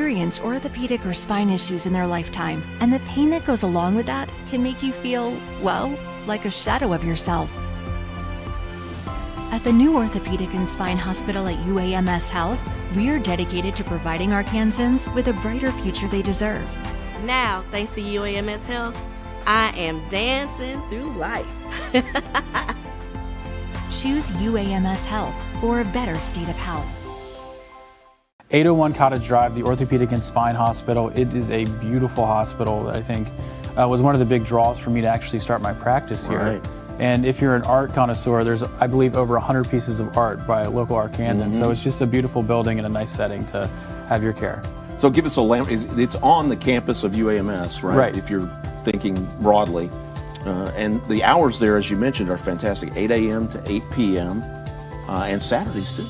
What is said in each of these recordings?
experienced orthopedic or spine issues in their lifetime, and the pain that goes along with that can make you feel, well, like a shadow of yourself. At the new Orthopedic and Spine Hospital at UAMS Health, we're dedicated to providing Arkansans with a brighter future they deserve. Now, thanks to UAMS Health, I am dancing through life. Choose UAMS Health for a better state of health. 801 Cottage Drive, the Orthopedic and Spine Hospital. It is a beautiful hospital that I think was one of the big draws for me to actually start my practice here. Right. And if you're an art connoisseur, there's, I believe, over 100 pieces of art by local Arkansans. So it's just a beautiful building and a nice setting to have your care. So give us a it's on the campus of UAMS, right? Right. If you're thinking broadly. And the hours there, as you mentioned, are fantastic. 8 a.m. to 8 p.m. And Saturdays, too.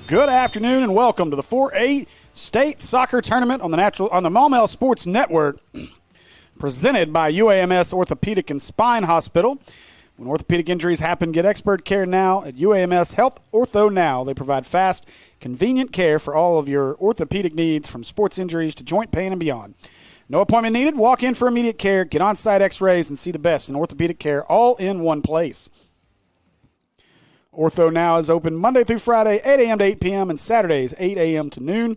Good afternoon and welcome to the 4A State Soccer Tournament on the Maumelle Sports Network, presented by UAMS Orthopedic and Spine Hospital. When orthopedic injuries happen, get expert care now at UAMS Health Ortho Now. They provide fast, convenient care for all of your orthopedic needs, from sports injuries to joint pain and beyond. No appointment needed. Walk in for immediate care, get on-site x-rays, and see the best in orthopedic care all in one place. Ortho Now is open Monday through Friday, 8 a.m. to 8 p.m., and Saturdays, 8 a.m. to noon,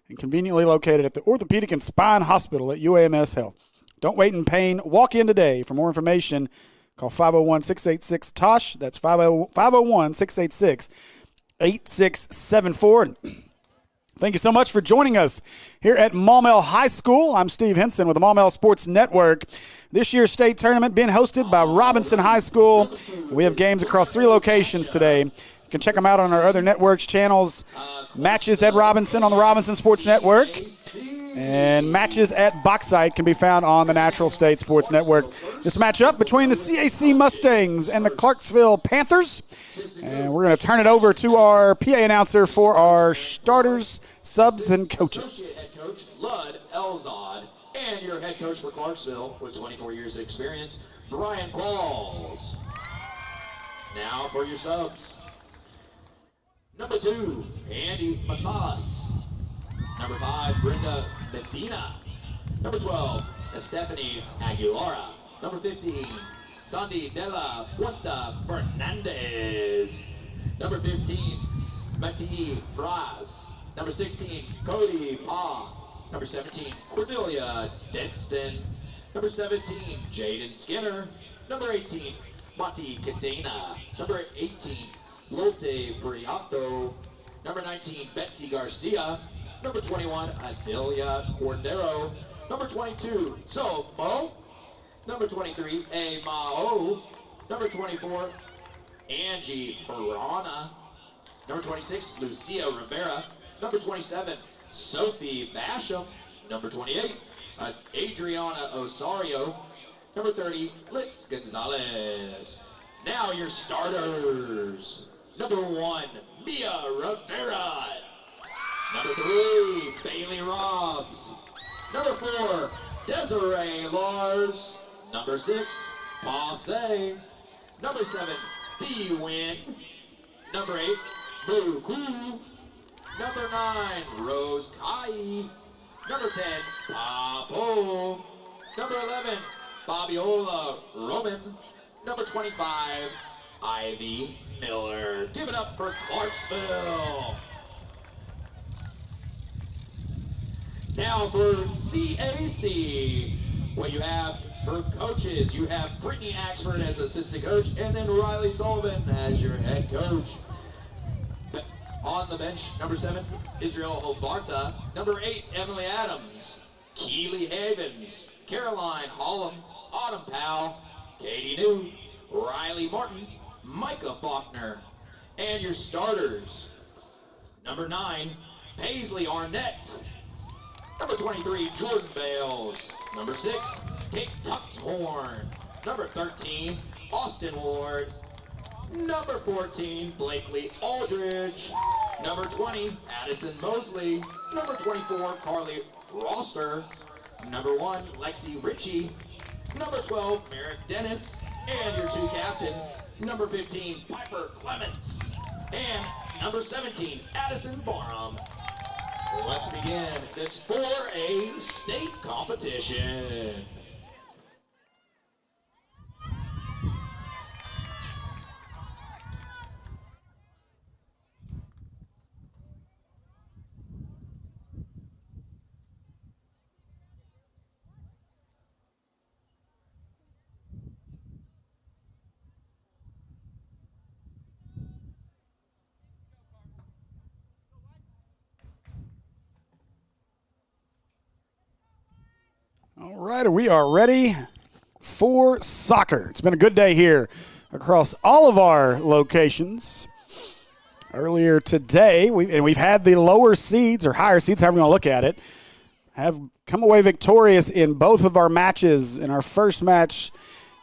and conveniently located at the Orthopedic and Spine Hospital at UAMS Health. Don't wait in pain. Walk in today. For more information, call 501-686-TOSH. That's 501-686-8674. Thank you so much for joining us here at Maumelle High School. I'm Steve Henson with the Maumelle Sports Network. This year's state tournament being hosted by Robinson High School. We have games across 3 locations today. You can check them out on our other networks channels. Matches at Robinson on the Robinson Sports Network, and matches at Bauxite can be found on the Natural State Sports Network. This matchup between the C.A.C. Mustangs and the Clarksville Panthers. And we're going to turn it over to our PA announcer for our starters, subs, and coaches. Head coach Lud Elzad, and your head coach for Clarksville with 24 years of experience, Brian Pauls. Now for your subs. Number 2, Andy Masas. Number 5, Brenda Medina. Number 12, Stephanie Aguilara. Number 15, Sandy de la Puerta Fernandez. Number 15, Mati Braz. Number 16, Cody Pa. Number 17, Cordelia Denston. Number 17, Jaden Skinner. Number 18, Mati Cadena. Number 18, Lotte Briato. Number 19, Betsy Garcia. Number 21, Adelia Cordero. Number 22, Sopo. Number 23, A Mao. Number 24, Angie Barana. Number 26, Lucia Rivera. Number 27, Sophie Basham. Number 28, Adriana Osario. Number 30, Litz Gonzalez. Now your starters. Number 1, Mia Rivera. Number 3, Bailey Robbs. Number 4, Desiree Lars. Number 6, Passe. Number 7, B Win. Number 8, Boo Koo. Number 9, Rose Kai. Number 10, Papo. Number 11, Fabiola Roman. Number 25, Ivy Miller. Give it up for Clarksville. Now for C.A.C. What you have for coaches, you have Brittany Axford as assistant coach, and then Riley Sullivan as your head coach. On the bench, number 7, Israel Hobarta. Number 8, Emily Adams. Keely Havens. Caroline Hollum. Autumn Powell. Katie New. Riley Martin. Micah Faulkner. And your starters. Number 9, Paisley Arnett. Number 23, Jordan Bales. Number 6, Kate Tuxhorn. Number 13, Austin Ward. Number 14, Blakely Aldridge. Number 20, Addison Mosley. Number 24, Carly Roster. Number 1, Lexi Ritchie. Number 12, Merrick Dennis. And your 2 captains, number 15, Piper Clements. And number 17, Addison Barham. Let's begin this 4A state competition. All right, we are ready for soccer. It's been a good day here across all of our locations. Earlier today, we've had the lower seeds or higher seeds, however you want to look at it, have come away victorious in both of our matches. In our first match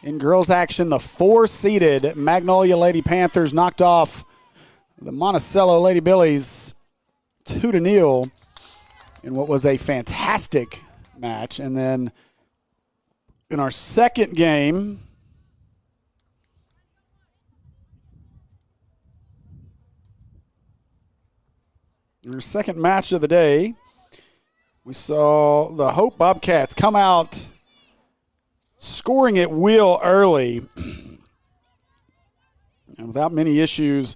in girls action, the 4-seeded Magnolia Lady Panthers knocked off the Monticello Lady Billies 2-0 in what was a fantastic match. And then in our second game, in our second match of the day, we saw the Hope Bobcats come out scoring at will early and without many issues.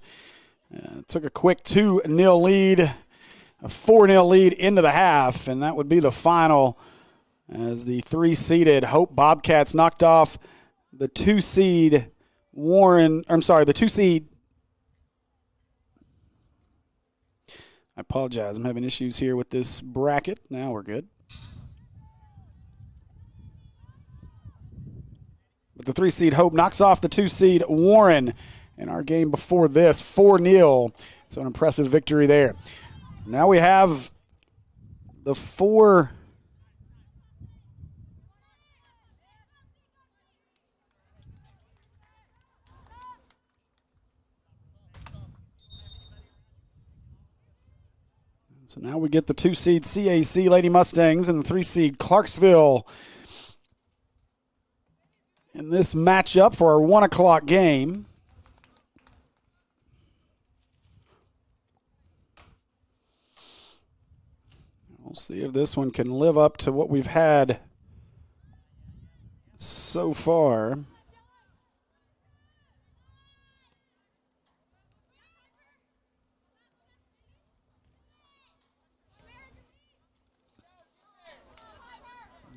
Took a quick 2-0 lead, a 4-0 lead into the half, and that would be the final as the 3-seeded Hope Bobcats knocked off the 2-seed the 2-seed. I apologize. I'm having issues here with this bracket. Now we're good. But the 3-seed Hope knocks off the 2-seed Warren in our game before this, 4-0. So an impressive victory there. Now we have the 4. So now we get the 2-seed C.A.C. Lady Mustangs and the 3-seed Clarksville in this matchup for our 1 o'clock game. We'll see if this one can live up to what we've had so far.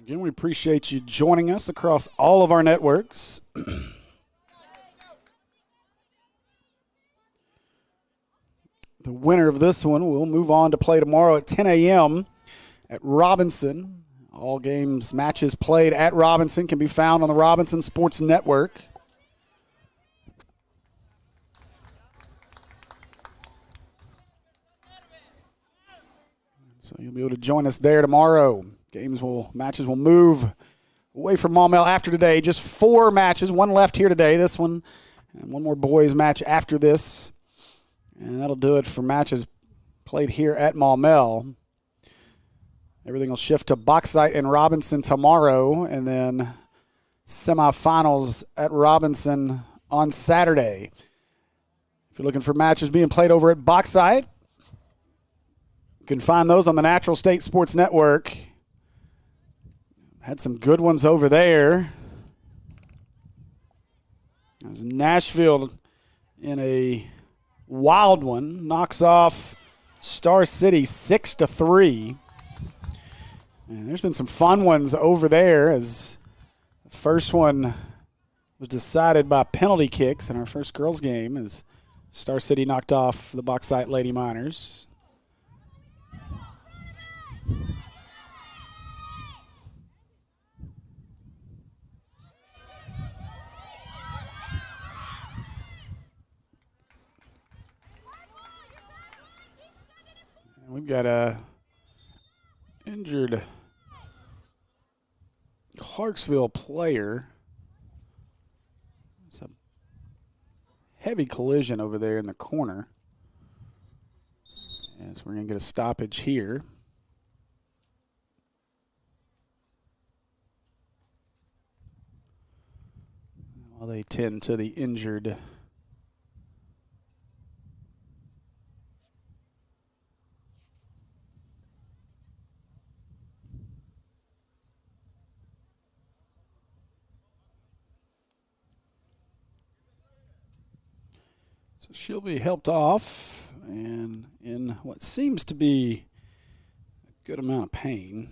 Again, we appreciate you joining us across all of our networks. The winner of this one will move on to play tomorrow at 10 a.m. at Robinson. All games, matches played at Robinson can be found on the Robinson Sports Network. So you'll be able to join us there tomorrow. Matches will move away from Maumelle after today. Just 4 matches, 1 left here today. This one, and 1 more boys match after this. And that'll do it for matches played here at Maumelle. Everything will shift to Bauxite and Robinson tomorrow, and then semifinals at Robinson on Saturday. If you're looking for matches being played over at Bauxite, you can find those on the Natural State Sports Network. Had some good ones over there. As Nashville in a wild one knocks off Star City 6-3. And there's been some fun ones over there, as the first one was decided by penalty kicks in our first girls game, as Star City knocked off the Bauxite Lady Miners. And we've got a injured Clarksville player. It's a heavy collision over there in the corner. As we're going to get a stoppage here. While they tend to the injured she'll be helped off and in what seems to be a good amount of pain.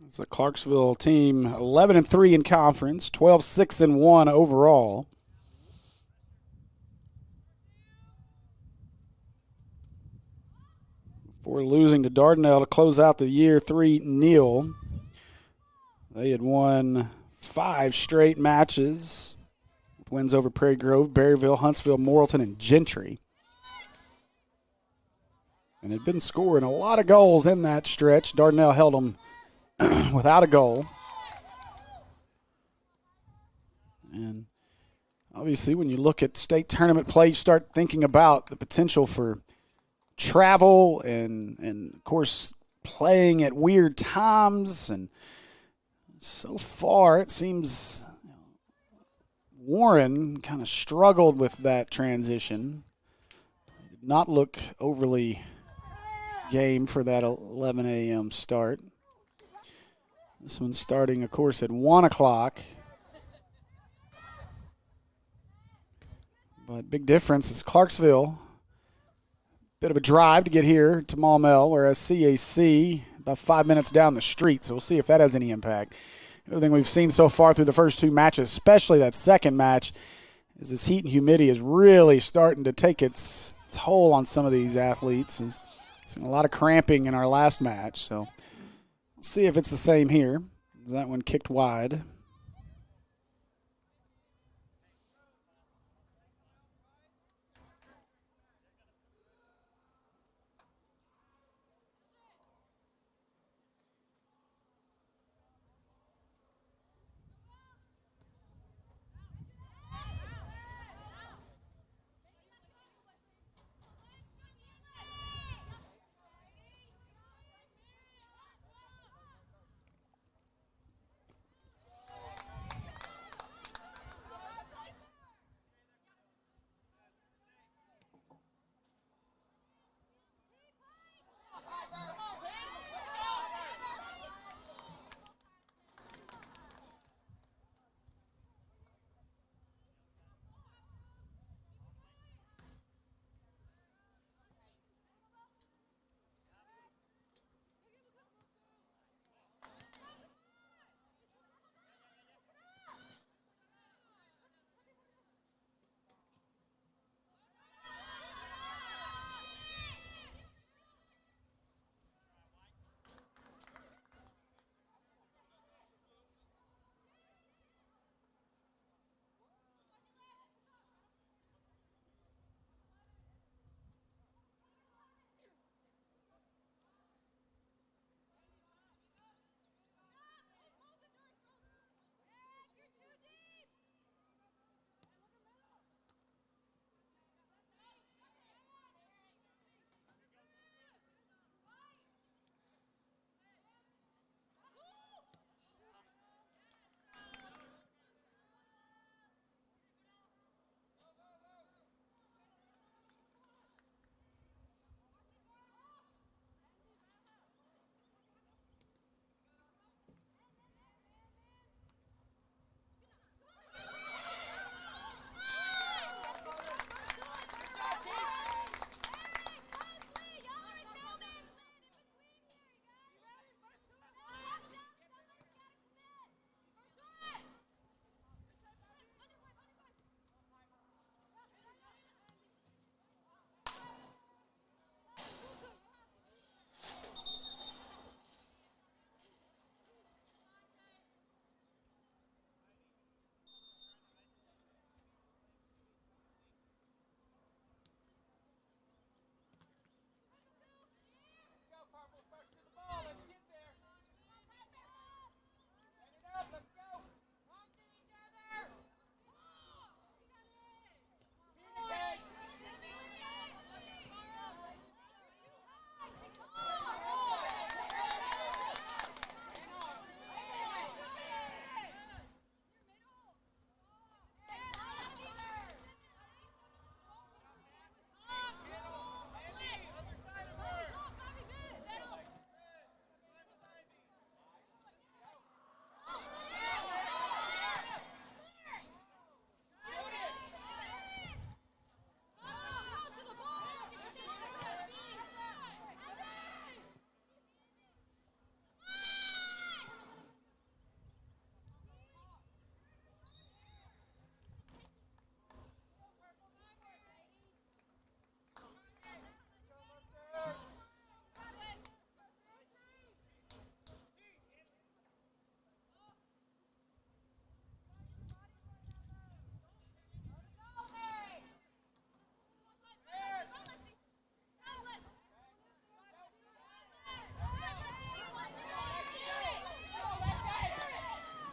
It's a Clarksville team 11-3 in conference, 12-6-1 overall. Before losing to Dardanelle to close out the year 3-0. They had won 5 straight matches with wins over Prairie Grove, Berryville, Huntsville, Morrilton, and Gentry. And had been scoring a lot of goals in that stretch. Dardanelle held them without a goal. And obviously when you look at state tournament play, you start thinking about the potential for travel and of course, playing at weird times. And so far, it seems Warren kind of struggled with that transition. Did not look overly game for that 11 a.m. start. This one's starting, of course, at 1 o'clock. But big difference is Clarksville. Bit of a drive to get here to Maumelle, whereas C.A.C. about 5 minutes down the street. So we'll see if that has any impact. Everything we've seen so far through the first 2 matches, especially that second match, is this heat and humidity is really starting to take its toll on some of these athletes. We've seen a lot of cramping in our last match. So we'll see if it's the same here. That one kicked wide.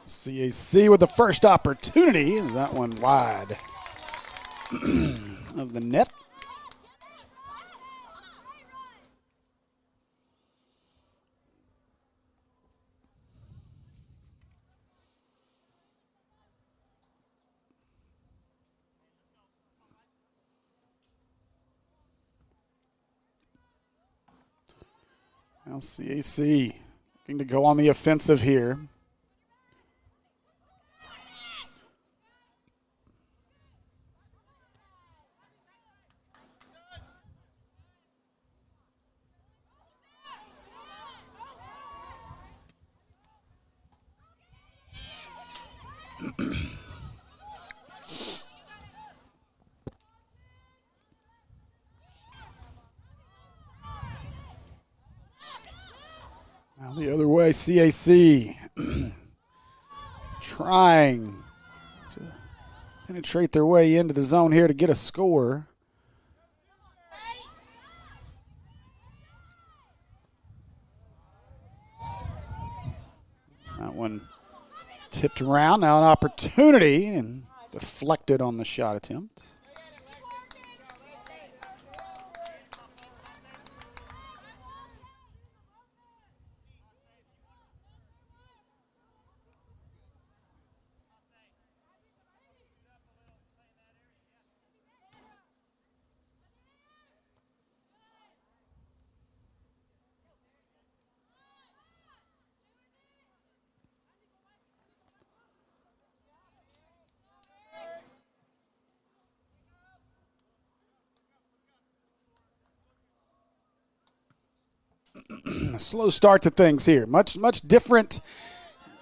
C.A.C. with the first opportunity. That one wide of the net. Now C.A.C. looking to go on the offensive here. Now the other way, C.A.C. trying to penetrate their way into the zone here to get a score. That one tipped around. Now an opportunity and deflected on the shot attempt. A slow start to things here. Much different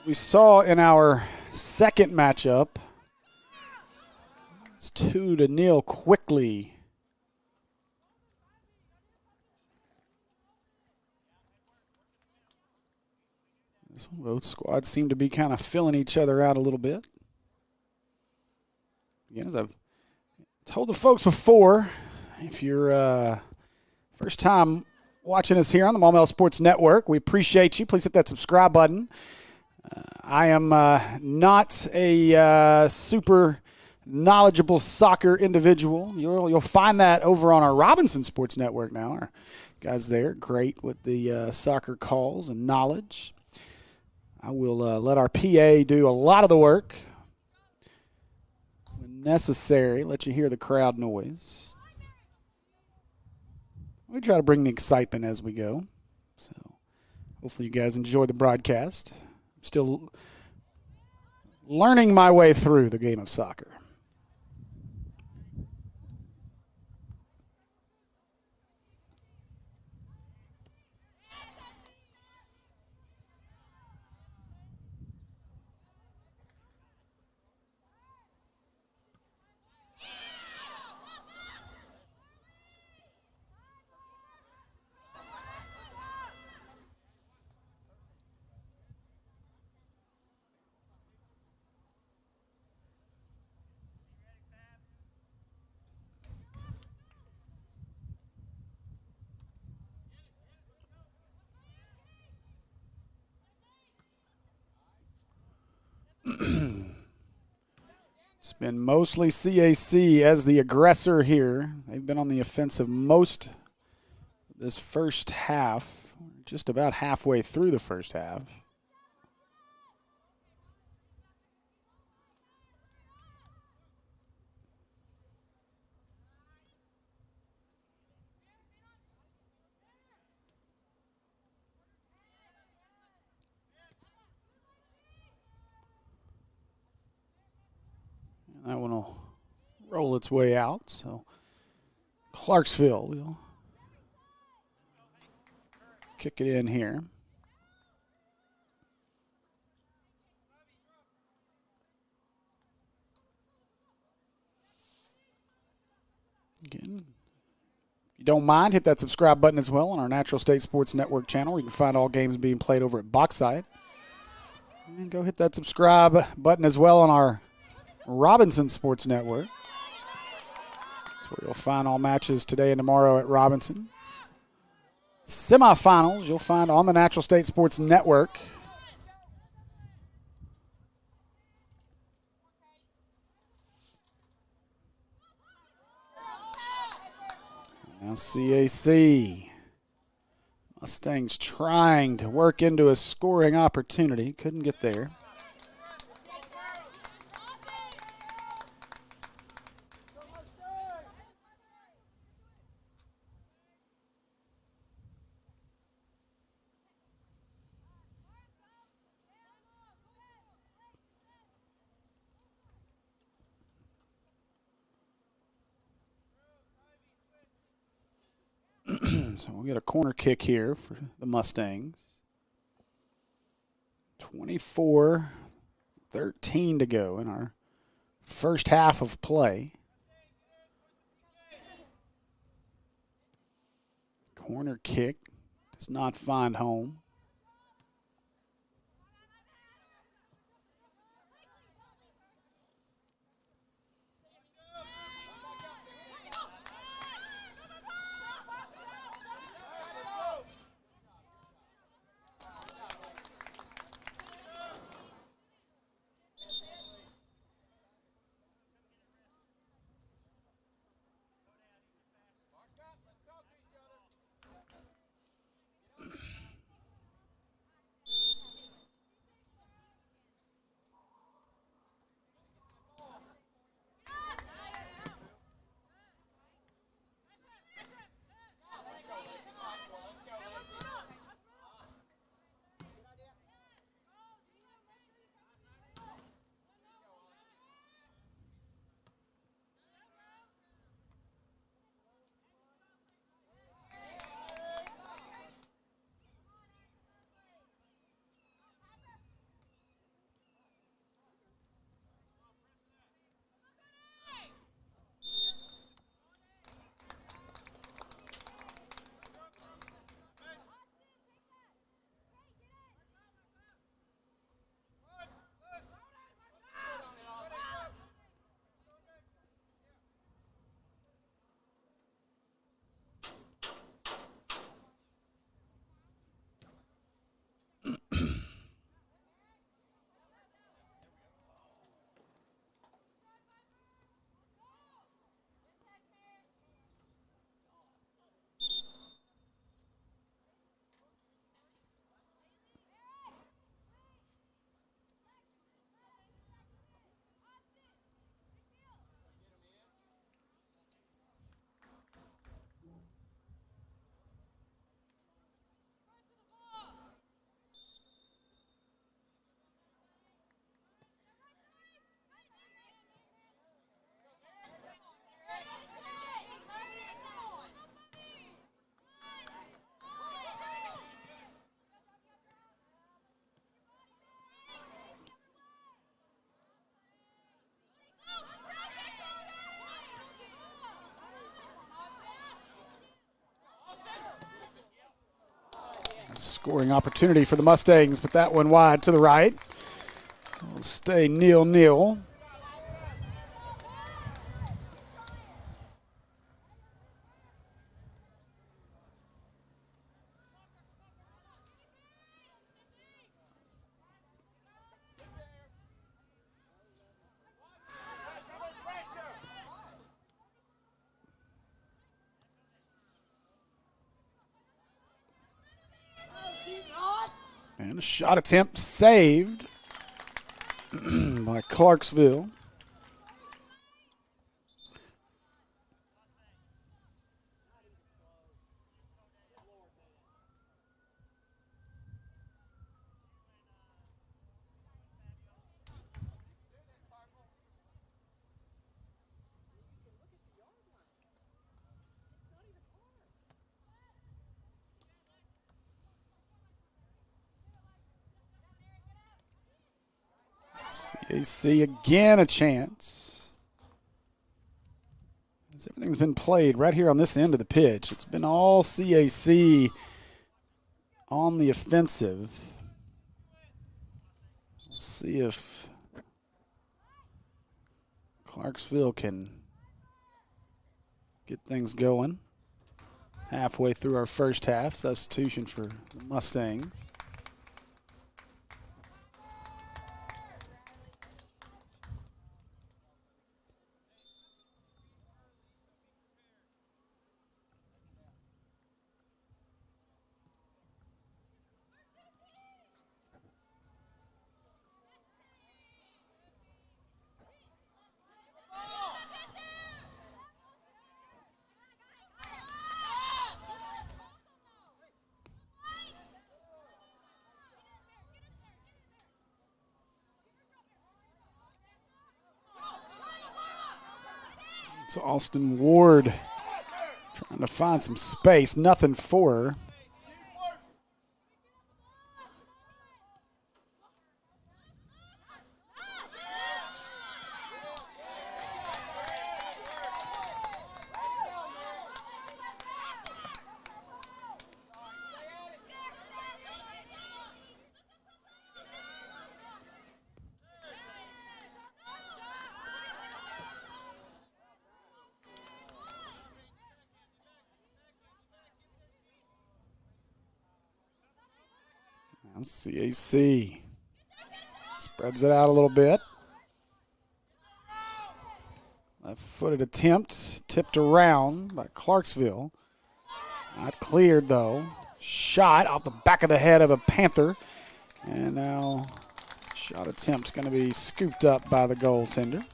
we saw in our second matchup. It's 2-0 quickly. Both squads seem to be kind of filling each other out a little bit. Again, as I've told the folks before, if you're first time watching us here on the Maumelle Sports Network, we appreciate you. Please hit that subscribe button. I am not a super knowledgeable soccer individual. You'll find that over on our Robinson Sports Network now. Our guys there, great with the soccer calls and knowledge. I will let our PA do a lot of the work when necessary. Let you hear the crowd noise. We try to bring the excitement as we go. So hopefully you guys enjoy the broadcast. I'm still learning my way through the game of soccer. It's been mostly C.A.C. as the aggressor here. They've been on the offensive most this first half, just about halfway through the first half. That one will roll its way out. So Clarksville will kick it in here. Again, if you don't mind, hit that subscribe button as well on our Natural State Sports Network channel. You can find all games being played over at Boxside. And go hit that subscribe button as well on our Robinson Sports Network. That's where you'll find all matches today and tomorrow at Robinson. Semifinals you'll find on the Natural State Sports Network. Now C.A.C. Mustangs trying to work into a scoring opportunity. Couldn't get there. So we'll get a corner kick here for the Mustangs. 24-13 to go in our first half of play. Corner kick does not find home. Scoring opportunity for the Mustangs, but that one wide to the right. It'll stay 0-0. And a shot attempt saved by Clarksville. C.A.C. again a chance. As everything's been played right here on this end of the pitch. It's been all C.A.C. on the offensive. We'll see if Clarksville can get things going. Halfway through our first half, substitution for the Mustangs. So Austin Ward trying to find some space. Nothing for her. Now C.A.C. spreads it out a little bit. Left-footed attempt, tipped around by Clarksville. Not cleared, though. Shot off the back of the head of a Panther. And now shot attempt going to be scooped up by the goaltender.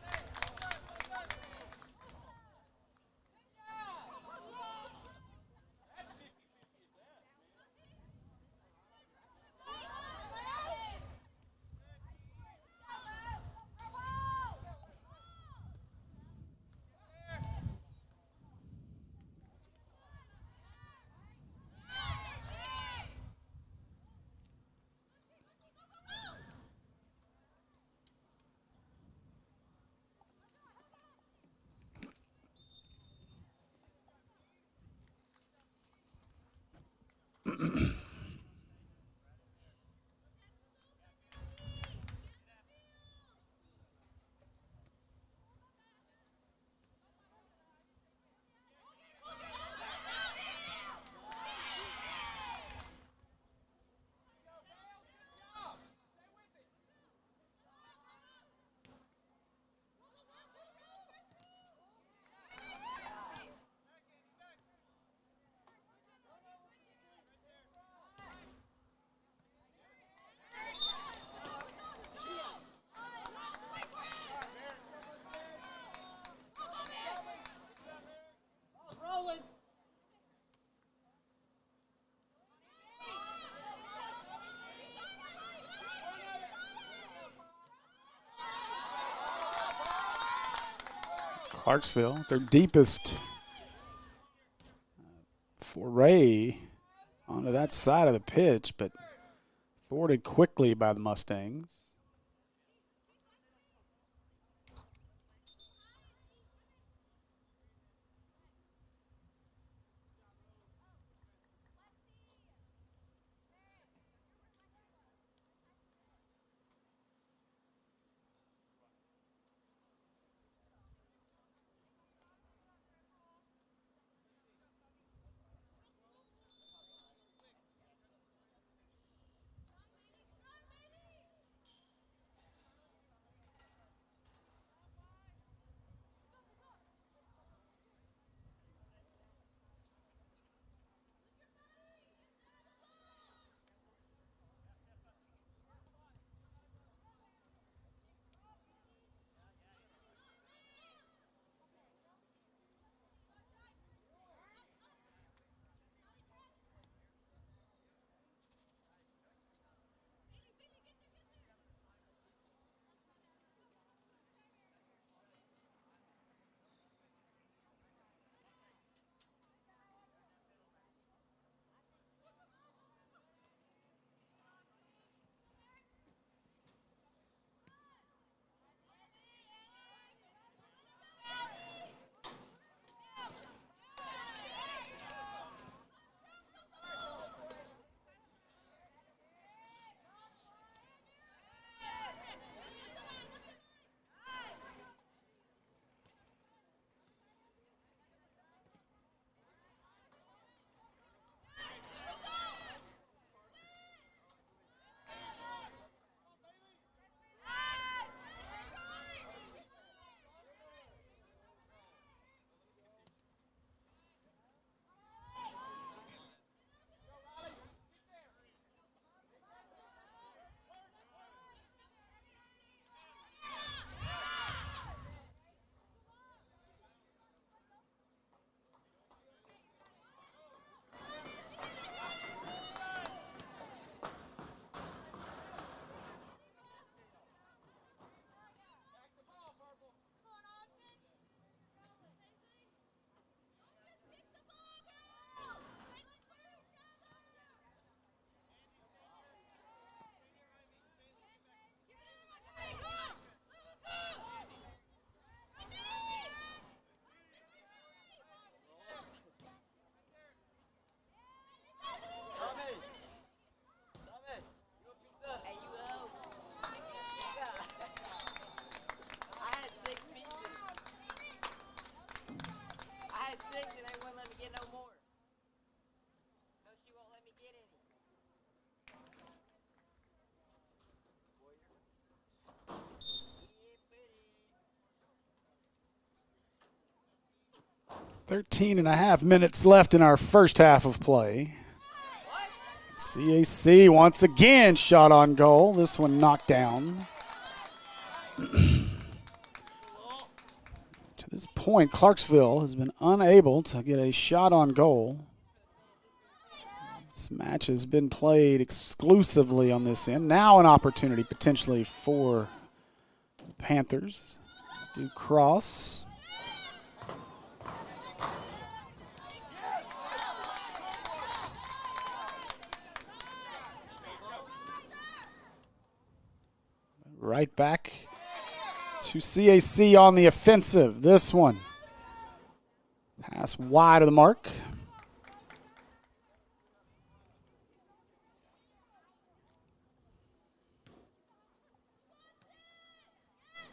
Clarksville, their deepest foray onto that side of the pitch, but thwarted quickly by the Mustangs. 13 and a half minutes left in our first half of play. C.A.C. once again shot on goal. This one knocked down. To this point, Clarksville has been unable to get a shot on goal. This match has been played exclusively on this end. Now an opportunity potentially for the Panthers. Do cross. Right back to C.A.C. on the offensive. This one. Pass wide of the mark.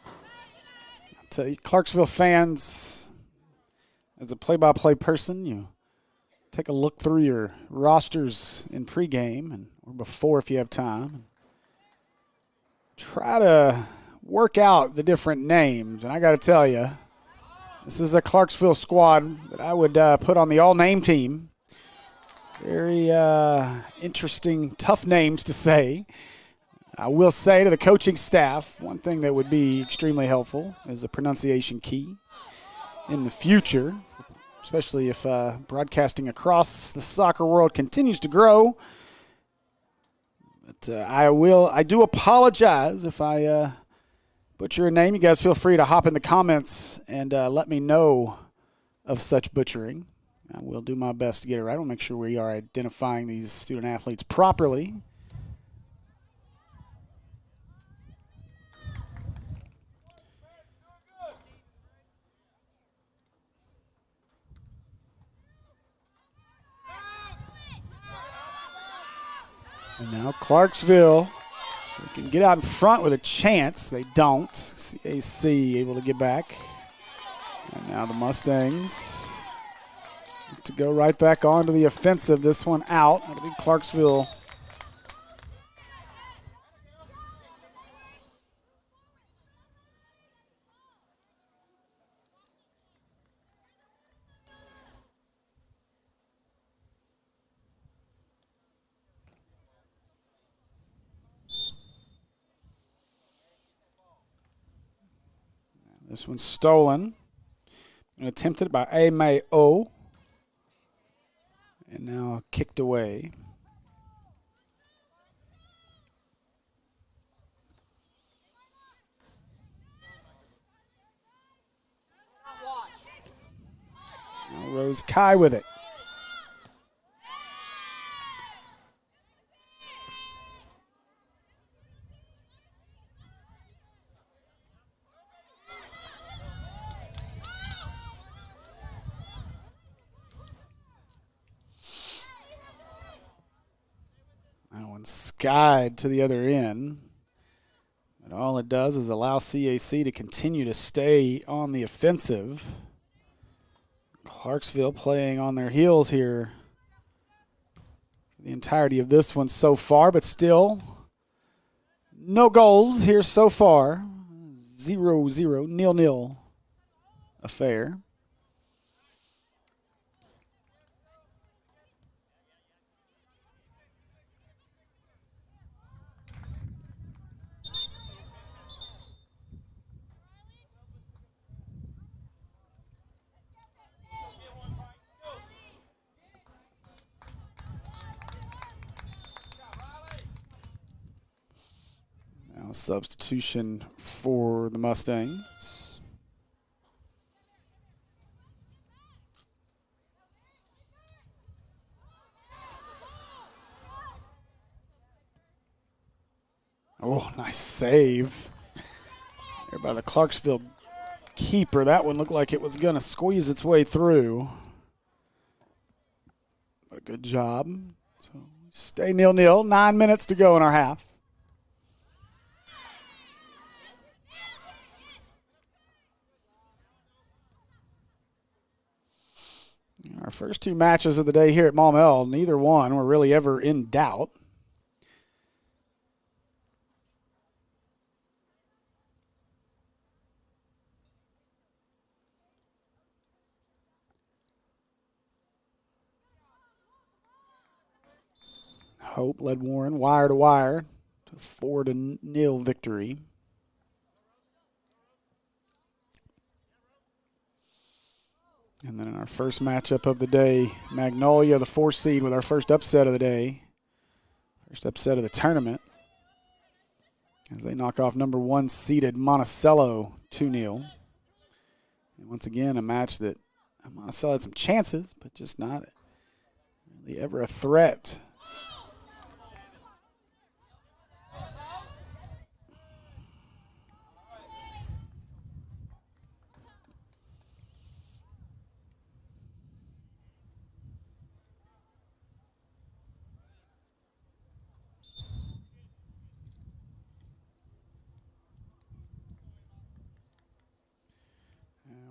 I'll tell you, Clarksville fans, as a play-by-play person, you take a look through your rosters in pregame or before if you have time. Try to work out the different names. And I got to tell you, this is a Clarksville squad that I would put on the all-name team. Very interesting, tough names to say. I will say to the coaching staff, one thing that would be extremely helpful is a pronunciation key in the future, especially if broadcasting across the soccer world continues to grow. But I do apologize if I butcher a name. You guys feel free to hop in the comments and let me know of such butchering. I will do my best to get it right. I'll make sure we are identifying these student athletes properly. And now Clarksville, they can get out in front with a chance. They don't. C.A.C. able to get back. And now the Mustangs to go right back onto the offensive. This one out. That'll be Clarksville. This one's stolen and attempted by A-May-O. And now kicked away. Now Rose Kai with it. That one skied to the other end. But all it does is allow C.A.C. to continue to stay on the offensive. Clarksville playing on their heels here for the entirety of this one so far, but still no goals here so far. 0-0, 0-0 affair. Now substitution for the Mustangs. Oh, nice save there by the Clarksville keeper. That one looked like it was going to squeeze its way through. But a good job. So stay 0-0. 9 minutes to go in our half. Our first two matches of the day here at Maumelle, neither one were really ever in doubt. Hope led Warren wire to wire to 4-0 victory. And then in our first matchup of the day, Magnolia, the 4 seed, with our first upset of the day. First upset of the tournament. As they knock off number 1 seeded Monticello 2-0. And once again, a match that Monticello had some chances, but just not really ever a threat.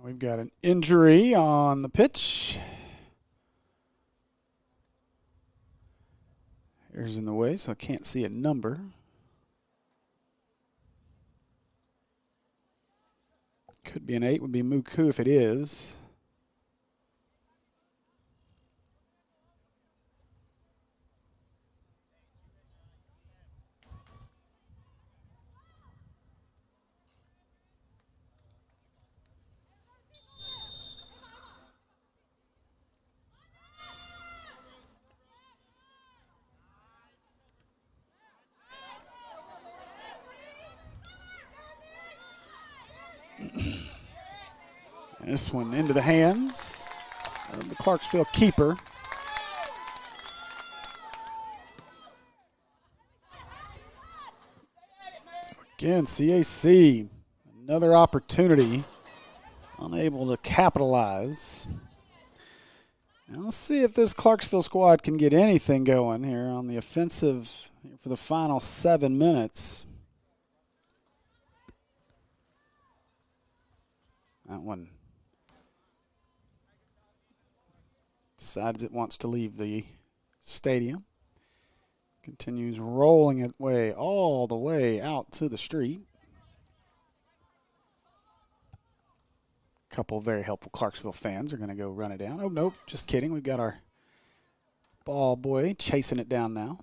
We've got an injury on the pitch. Hair's in the way, so I can't see a number. Could be an 8, would be Muku if it is. This one into the hands of the Clarksville keeper. So again, C.A.C. another opportunity, unable to capitalize. Now let's see if this Clarksville squad can get anything going here on the offensive for the final 7 minutes. That one decides it wants to leave the stadium. Continues rolling it way all the way out to the street. A couple of very helpful Clarksville fans are going to go run it down. Oh, nope, just kidding. We've got our ball boy chasing it down now.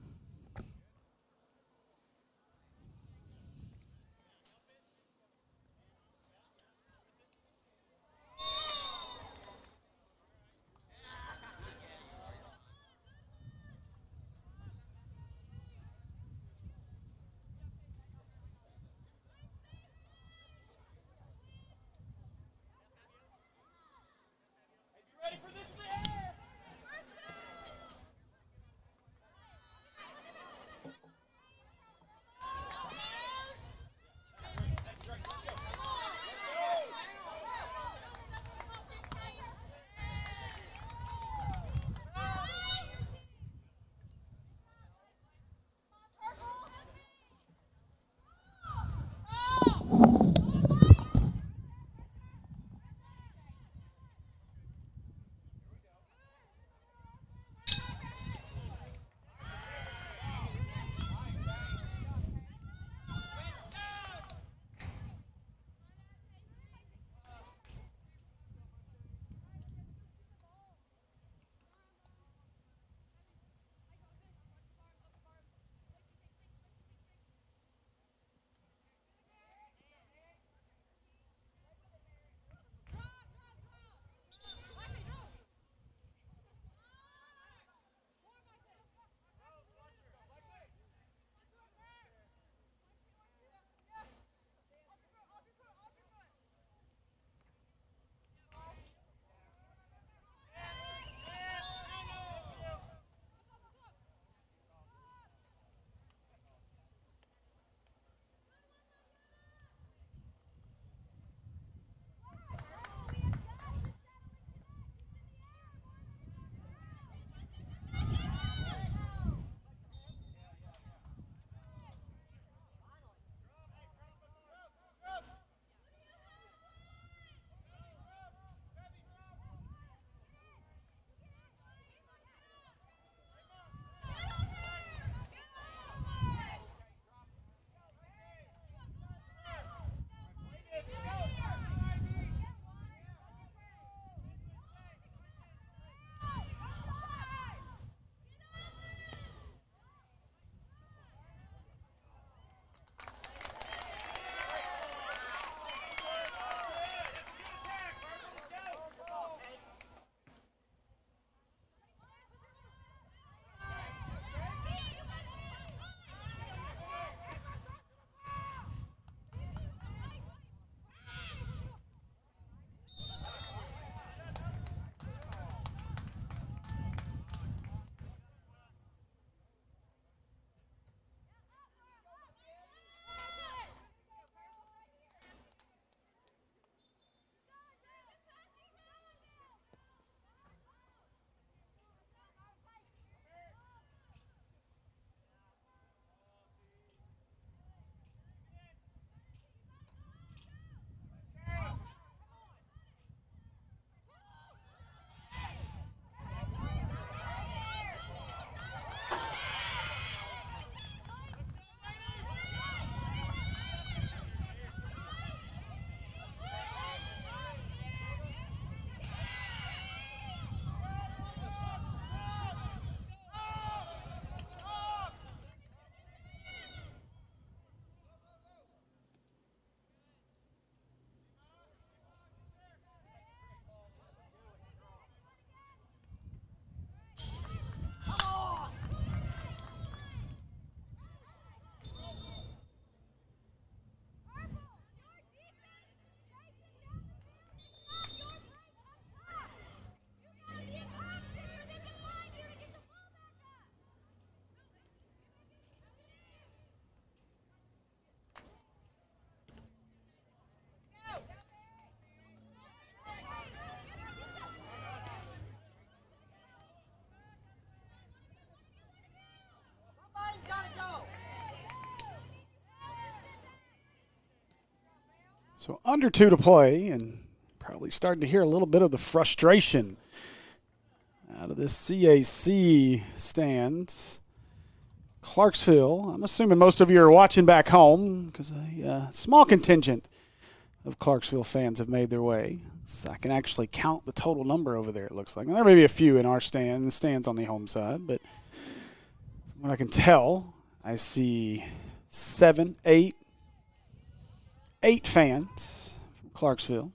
So under 2 to play, and probably starting to hear a little bit of the frustration out of this C.A.C. stands. Clarksville, I'm assuming most of you are watching back home because a small contingent of Clarksville fans have made their way. So I can actually count the total number over there, it looks like. And there may be a few in our stand, the stands on the home side, but from what I can tell, I see 8 fans from Clarksville.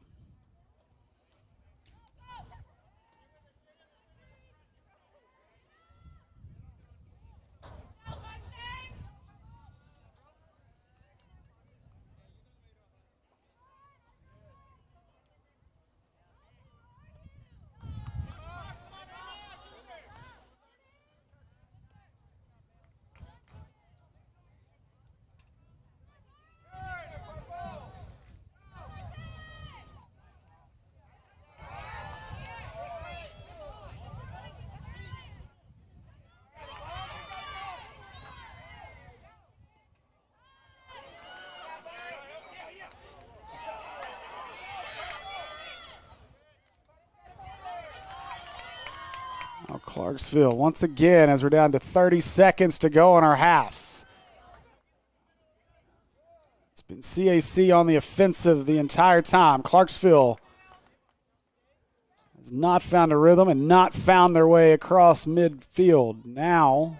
Oh, Clarksville, once again, as we're down to 30 seconds to go in our half. It's been C.A.C. on the offensive the entire time. Clarksville has not found a rhythm and not found their way across midfield. Now,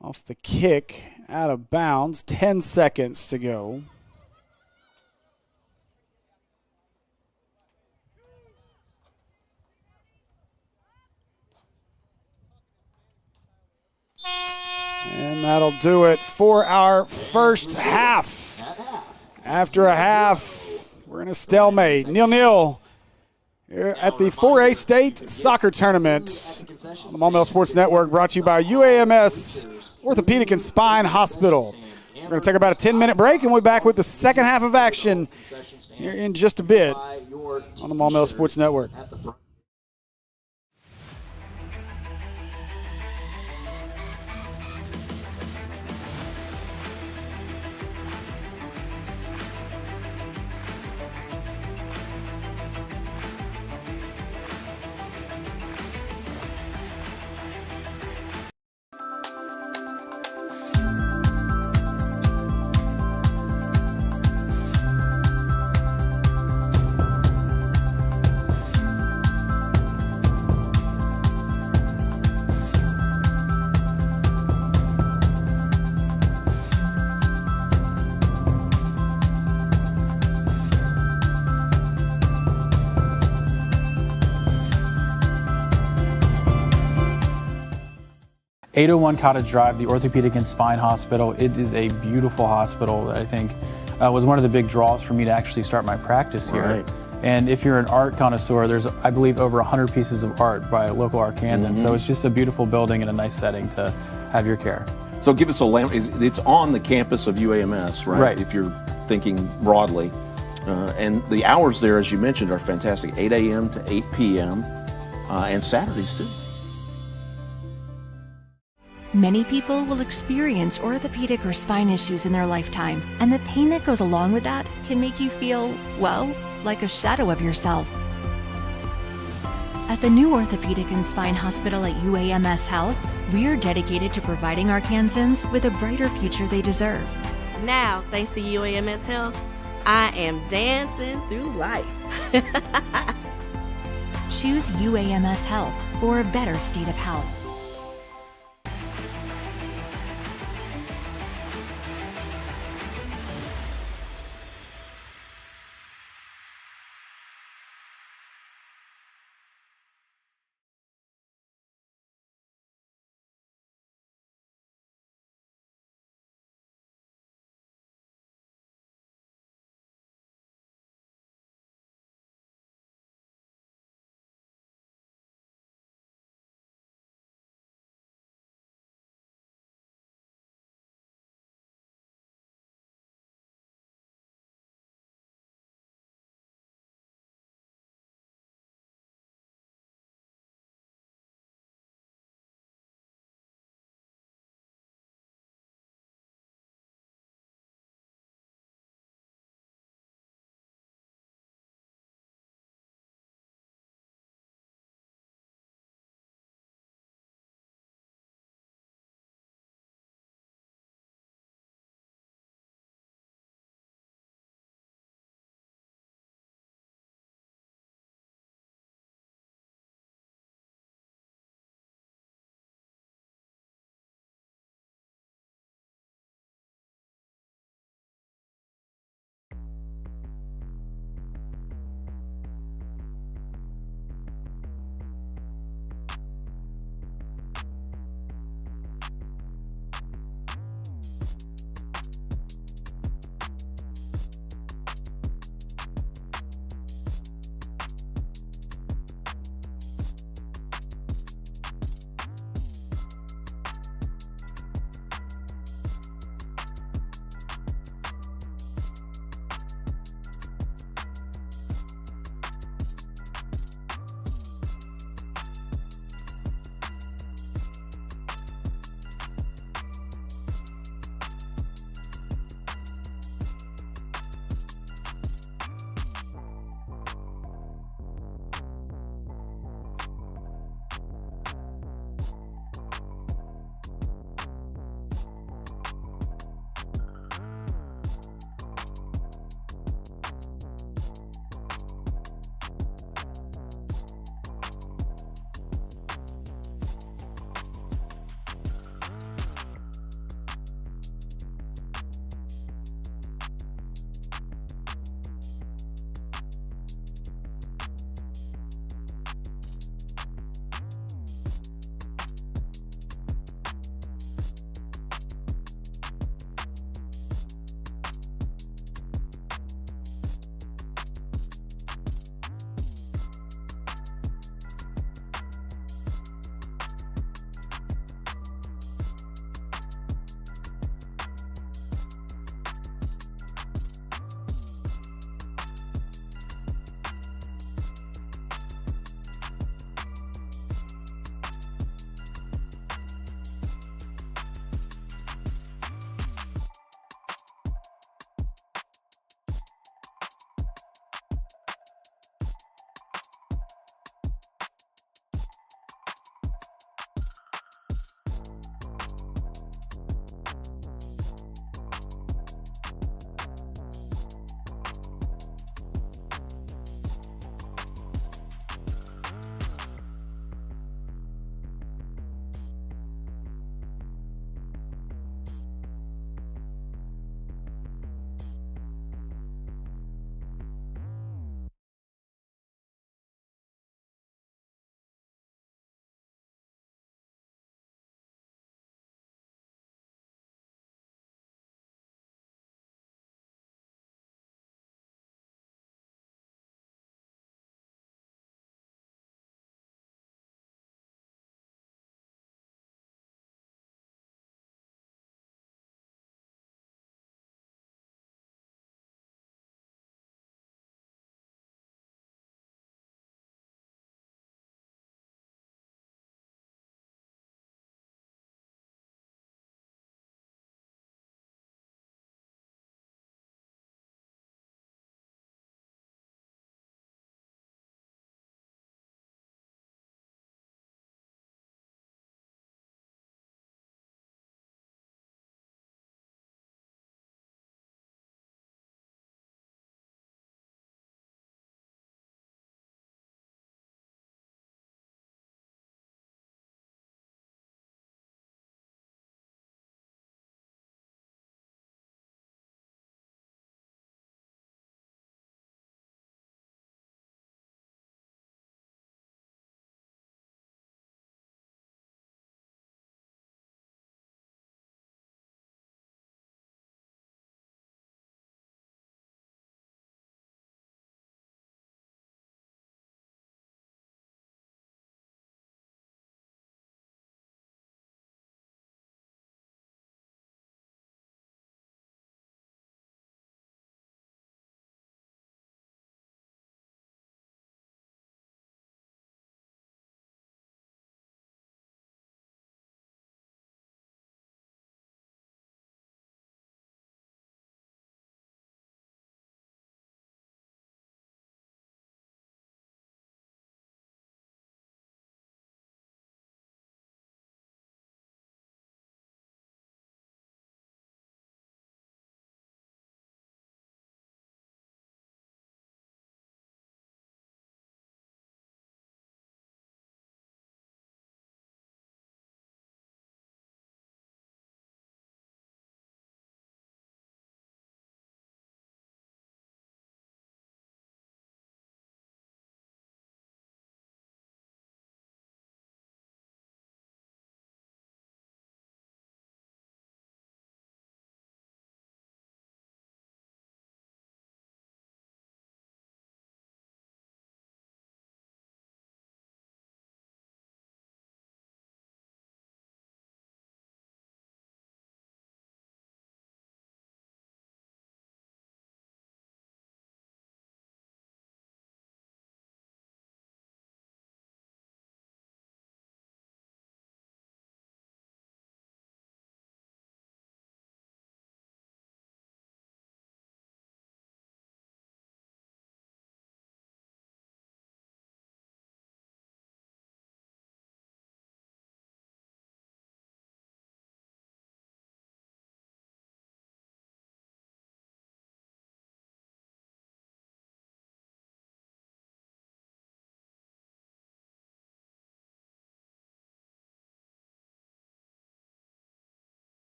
off the kick, out of bounds, 10 seconds to go. And that'll do it for our first half. After a half, we're in a stalemate. 0-0 here at the 4A State Soccer Tournament on the Maumelle Sports Network, brought to you by UAMS Orthopedic and Spine Hospital. We're going to take about a 10-minute break, and we'll be back with the second half of action here in just a bit on the Maumelle Sports Network. 801 Cottage Drive, the Orthopedic and Spine Hospital. It is a beautiful hospital that I think was one of the big draws for me to actually start my practice here. Right. And if you're an art connoisseur, there's, I believe, over 100 pieces of art by local Arkansans. So it's just a beautiful building and a nice setting to have your care. So give us it's on the campus of UAMS, right? Right. If you're thinking broadly. And the hours there, as you mentioned, are fantastic. 8 a.m. to 8 p.m. And Saturdays too. Many people will experience orthopedic or spine issues in their lifetime, and the pain that goes along with that can make you feel, well, like a shadow of yourself. At the new Orthopedic and Spine Hospital at UAMS Health, we are dedicated to providing Arkansans with a brighter future they deserve. Now, thanks to UAMS Health, I am dancing through life. Choose UAMS Health for a better state of health.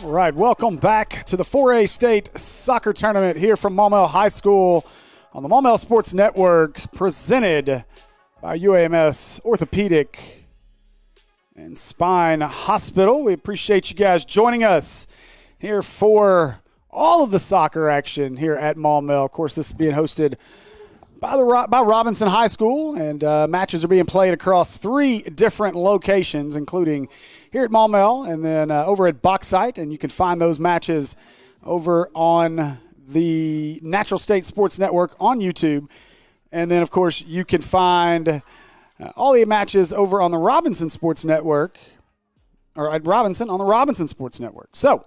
All right, welcome back to the 4A State Soccer Tournament here from Maumelle High School on the Maumelle Sports Network, presented by UAMS Orthopedic and Spine Hospital. We appreciate you guys joining us here for all of the soccer action here at Maumelle. Of course, this is being hosted by Robinson High School, and matches are being played across 3 different locations, including here at Maumelle and then over at Bauxite. And you can find those matches over on the Natural State Sports Network on YouTube. And then, of course, you can find all the matches over on the Robinson Sports Network, or at Robinson on the Robinson Sports Network. So,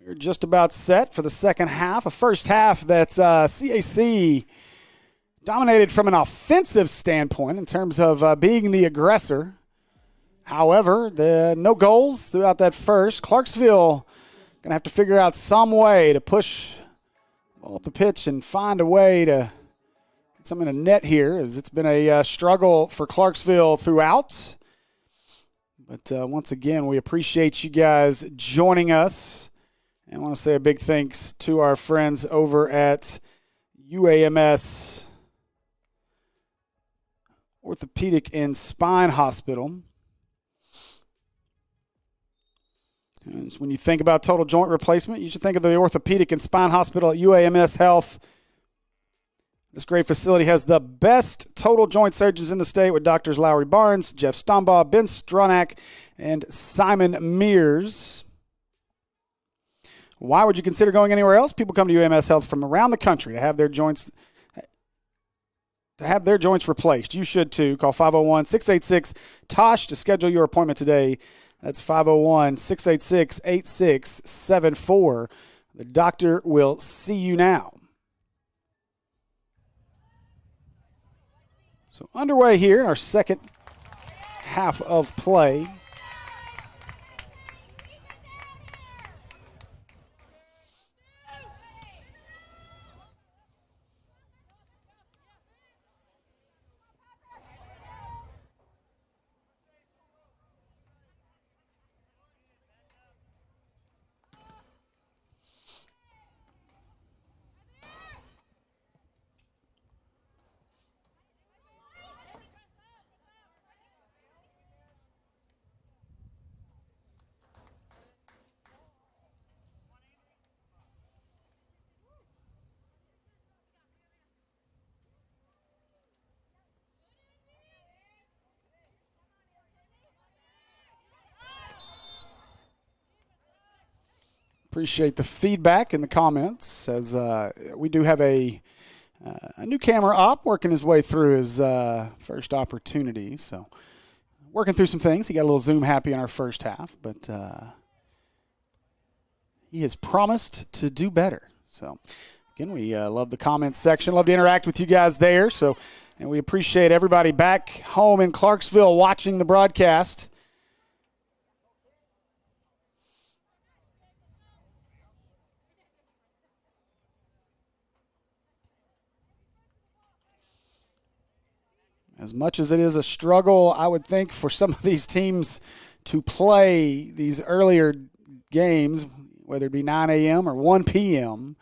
we're just about set for the second half. A first half that C.A.C. dominated from an offensive standpoint in terms of being the aggressor. However, no goals throughout that first. Clarksville going to have to figure out some way to push up the pitch and find a way to get something in a net here, as it's been a struggle for Clarksville throughout. But once again, we appreciate you guys joining us. And I want to say a big thanks to our friends over at UAMS Orthopedic and Spine Hospital. And when you think about total joint replacement, you should think of the Orthopedic and Spine Hospital at UAMS Health. This great facility has the best total joint surgeons in the state, with Doctors Lowry Barnes, Jeff Stombaugh, Ben Stronach, and Simon Mears. Why would you consider going anywhere else? People come to UAMS Health from around the country to have their joints replaced. You should too. Call 501-686-TOSH to schedule your appointment today. That's 501-686-8674. The doctor will see you now. So underway here in our second half of play. Appreciate the feedback in the comments, as we do have a new camera op working his way through his first opportunity. So working through some things. He got a little Zoom happy in our first half, but he has promised to do better. So again, we love the comments section. Love to interact with you guys there. So, and we appreciate everybody back home in Clarksville watching the broadcast. As much as it is a struggle, I would think, for some of these teams to play these earlier games, whether it be 9 a.m. or 1 p.m.,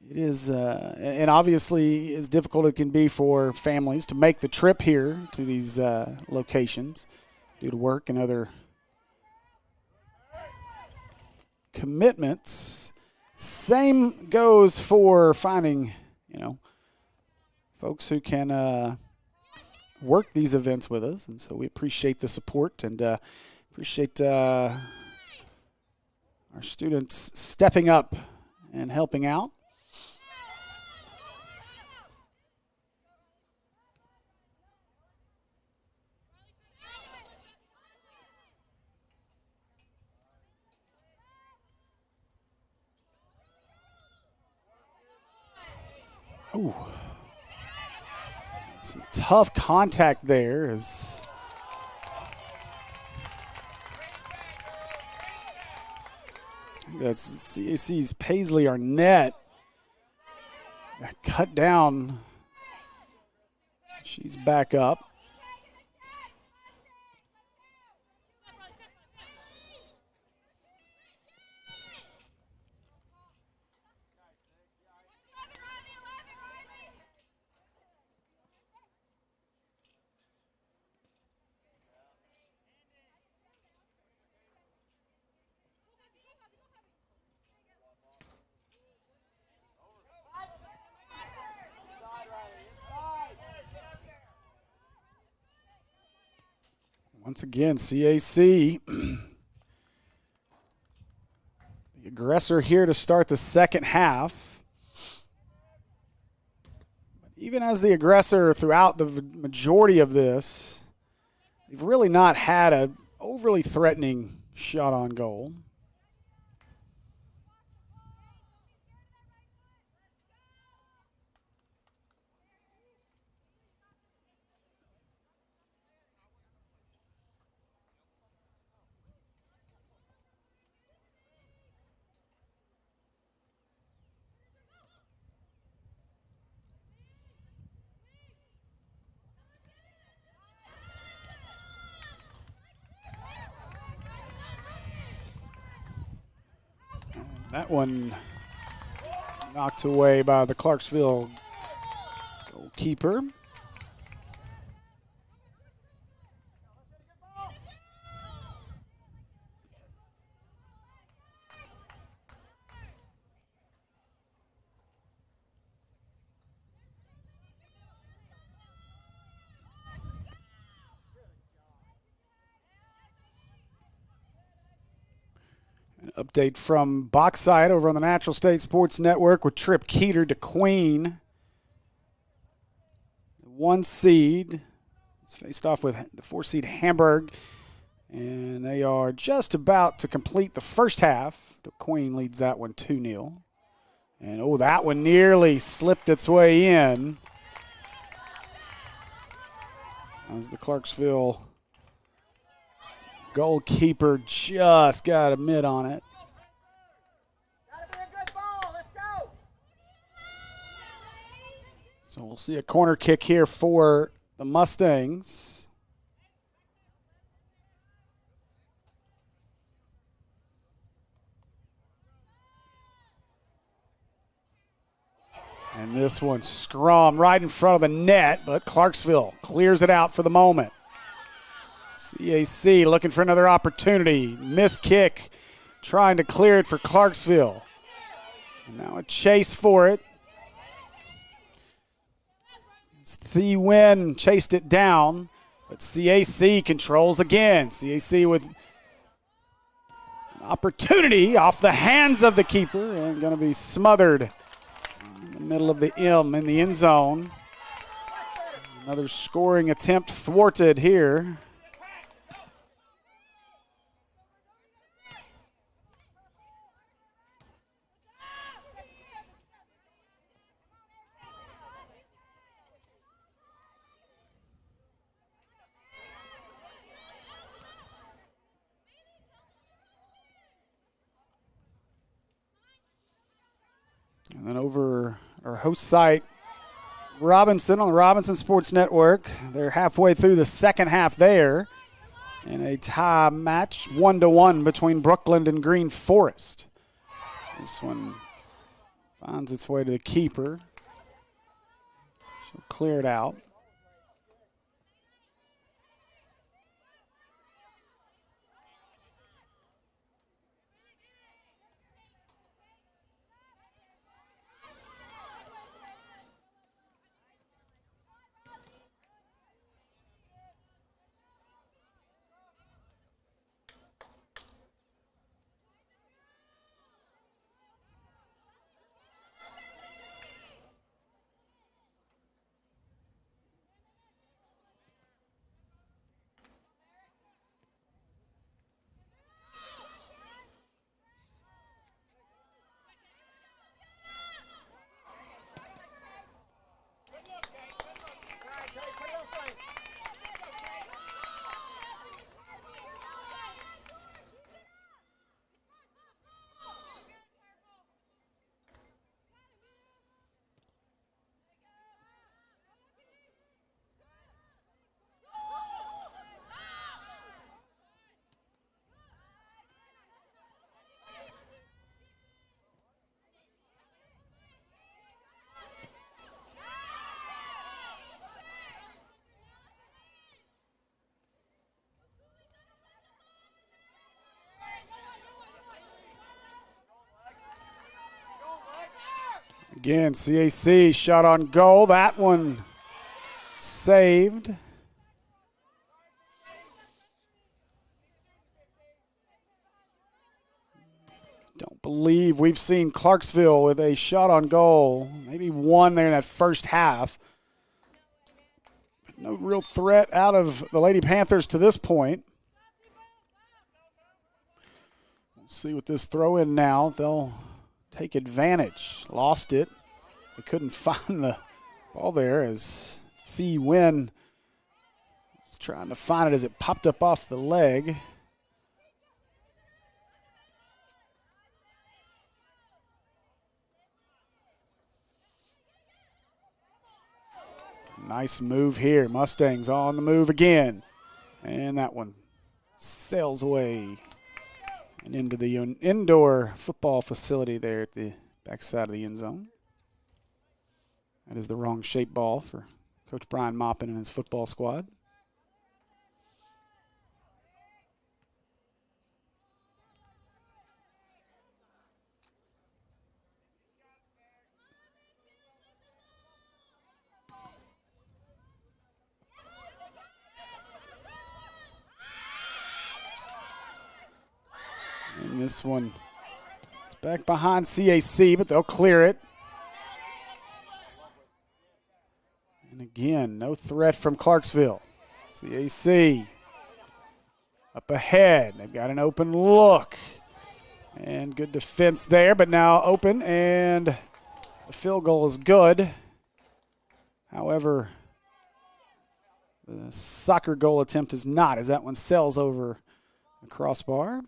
it is, and obviously as difficult it can be for families to make the trip here to these locations due to work and other commitments. Same goes for finding, folks who can work these events with us, and so we appreciate the support and appreciate our students stepping up and helping out. Ooh. Some tough contact there. That's C.A.C's Paisley Arnett. Cut down. She's back up. Once again, C.A.C. the aggressor here to start the second half. But even as the aggressor throughout the majority of this, they've really not had an overly threatening shot on goal. That one knocked away by the Clarksville goalkeeper. An update from Boxside over on the Natural State Sports Network with Trip Keeter to Queen. The 1 seed. It's faced off with the 4 seed Hamburg. And they are just about to complete the first half. The Queen leads that one 2-0. And, oh, that one nearly slipped its way in. As the Clarksville goalkeeper just got a mitt on it. Gotta be a good ball. Let's go. So we'll see a corner kick here for the Mustangs. And this one scrum right in front of the net, but Clarksville clears it out for the moment. C.A.C. looking for another opportunity. Missed kick, trying to clear it for Clarksville. And now a chase for it. The Win chased it down, but C.A.C. controls again. C.A.C. with an opportunity off the hands of the keeper and going to be smothered in the middle of the M in the end zone. Another scoring attempt thwarted here. And then over our host site, Robinson on the Robinson Sports Network. They're halfway through the second half there in a tie match, 1-1 between Brookland and Green Forest. This one finds its way to the keeper. She'll clear it out. Again, C.A.C. shot on goal. That one saved. Don't believe we've seen Clarksville with a shot on goal. Maybe one there in that first half. No real threat out of the Lady Panthers to this point. We'll see with this throw in now. They'll take advantage. Lost it. They couldn't find the ball there as Fee Wynn was trying to find it as it popped up off the leg. Nice move here. Mustangs on the move again. And that one sails away and into the indoor football facility there at the backside of the end zone. That is the wrong shaped ball for Coach Brian Moppin and his football squad. And this one, it's back behind C.A.C, but they'll clear it. And again, no threat from Clarksville. C.A.C up ahead. They've got an open look. And good defense there, but now open, and the field goal is good. However, the soccer goal attempt is not, as that one sails over the crossbar.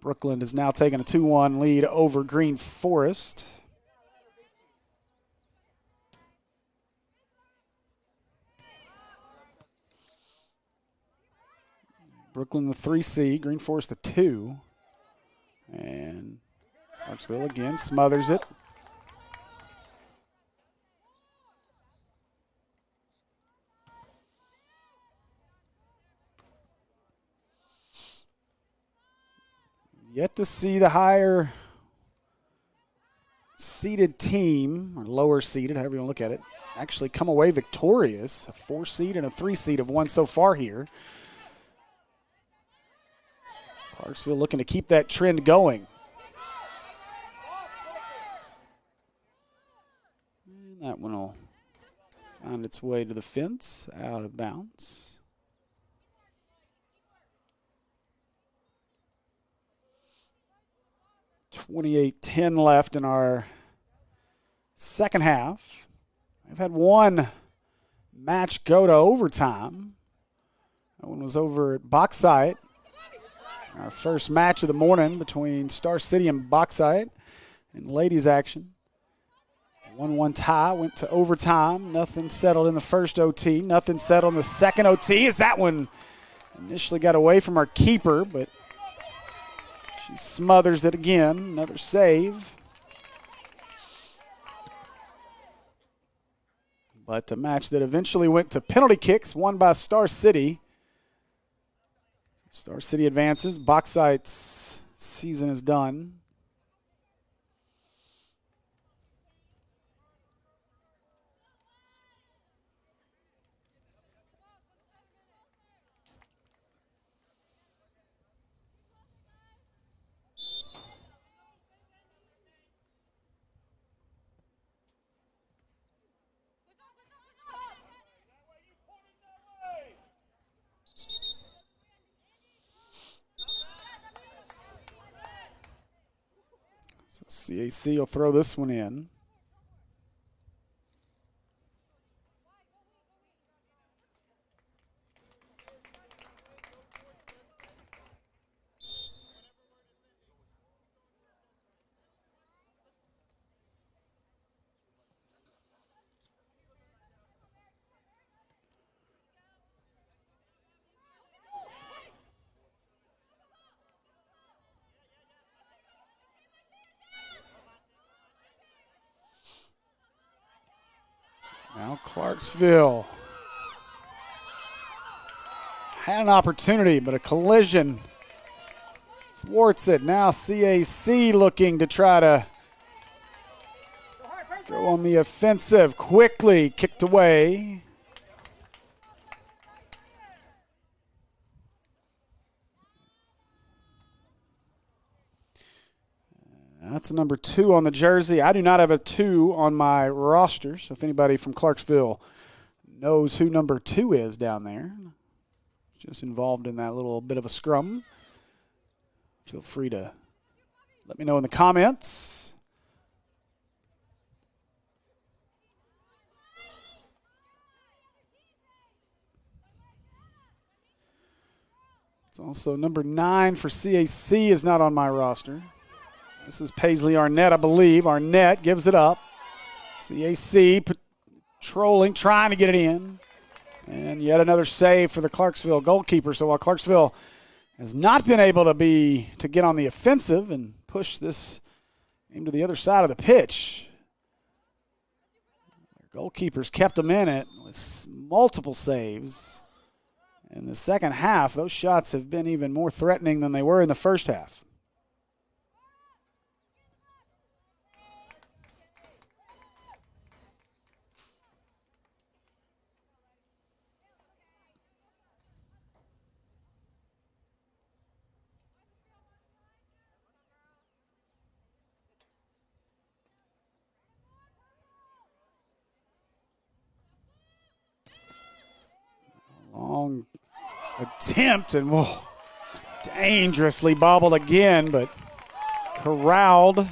Brooklyn has now taken a 2-1 lead over Green Forest. Brooklyn the 3 seed, Green Forest the 2. And Clarksville again smothers it. Yet to see the higher seeded team, or lower seeded, however you want to look at it, actually come away victorious. A 4 seed and a 3 seed have won so far here. Clarksville looking to keep that trend going. And that one will find its way to the fence, out of bounds. 28-10 left in our second half. We've had one match go to overtime. That one was over at Bauxite. Our first match of the morning between Star City and Bauxite in ladies action. 1-1 tie, went to overtime. Nothing settled in the first OT. Nothing settled in the second OT as that one initially got away from our keeper, but she smothers it again. Another save. But a match that eventually went to penalty kicks, won by Star City. Star City advances. Bauxite's season is done. C.A.C will throw this one in. Now Clarksville had an opportunity, but a collision thwarts it. Now C.A.C looking to try to go on the offensive. Quickly kicked away. That's a number 2 on the jersey. I do not have a 2 on my roster, so if anybody from Clarksville knows who number 2 is down there, just involved in that little bit of a scrum, feel free to let me know in the comments. It's also number 9 for C.A.C. is not on my roster. This is Paisley Arnett, I believe. Arnett gives it up. C.A.C. patrolling, trying to get it in. And yet another save for the Clarksville goalkeeper. So while Clarksville has not been able to get on the offensive and push this game to the other side of the pitch, their goalkeepers kept them in it with multiple saves. In the second half, those shots have been even more threatening than they were in the first half. Long attempt and dangerously bobbled again, but corralled.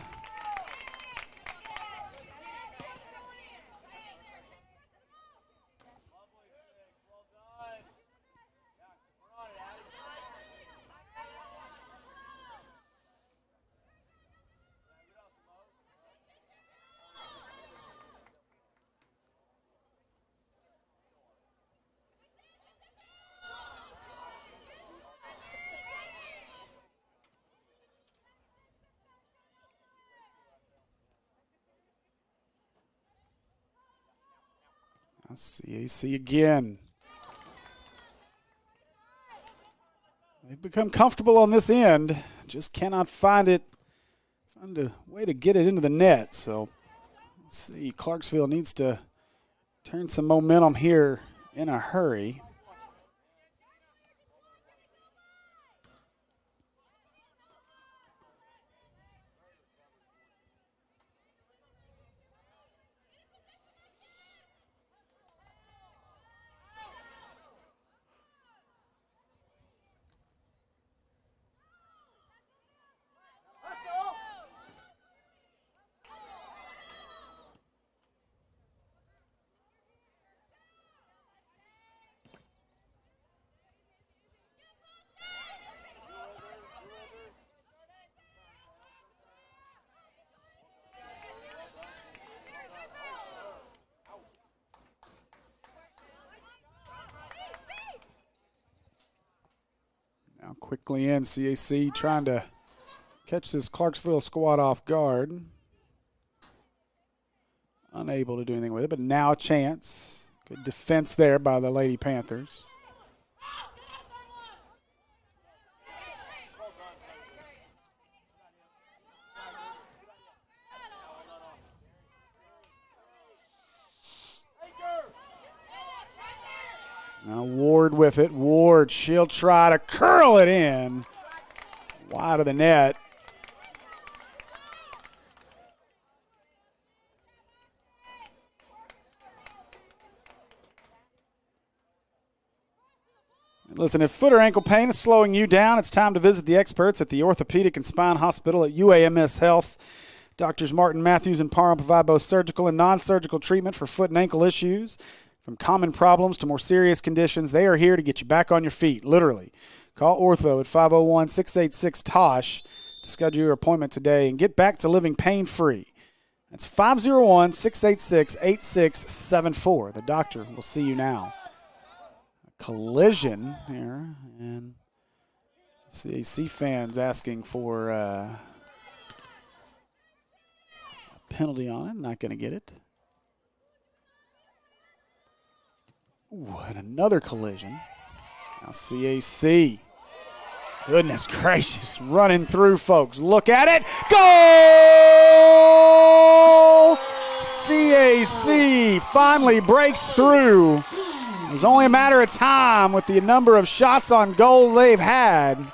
C.A.C. again. They've become comfortable on this end. Just cannot find a way to get it into the net. So let's see. Clarksville needs to turn some momentum here in a hurry. Now quickly in, C.A.C. trying to catch this Clarksville squad off guard. Unable to do anything with it, but now a chance. Good defense there by the Lady Panthers. Now Ward with it. Ward, she'll try to curl it in. Wide of the net. Listen, if foot or ankle pain is slowing you down, it's time to visit the experts at the Orthopedic and Spine Hospital at UAMS Health. Doctors Martin, Matthews, and Parham provide both surgical and non-surgical treatment for foot and ankle issues. From common problems to more serious conditions, they are here to get you back on your feet, literally. Call Ortho at 501-686-TOSH to schedule your appointment today and get back to living pain-free. That's 501-686-8674. The doctor will see you now. A collision here, and C.A.C. fans asking for a penalty on it. Not going to get it. Ooh, and another collision. Now C.A.C. Goodness gracious, running through, folks. Look at it. Goal! C.A.C. finally breaks through. It was only a matter of time with the number of shots on goal they've had.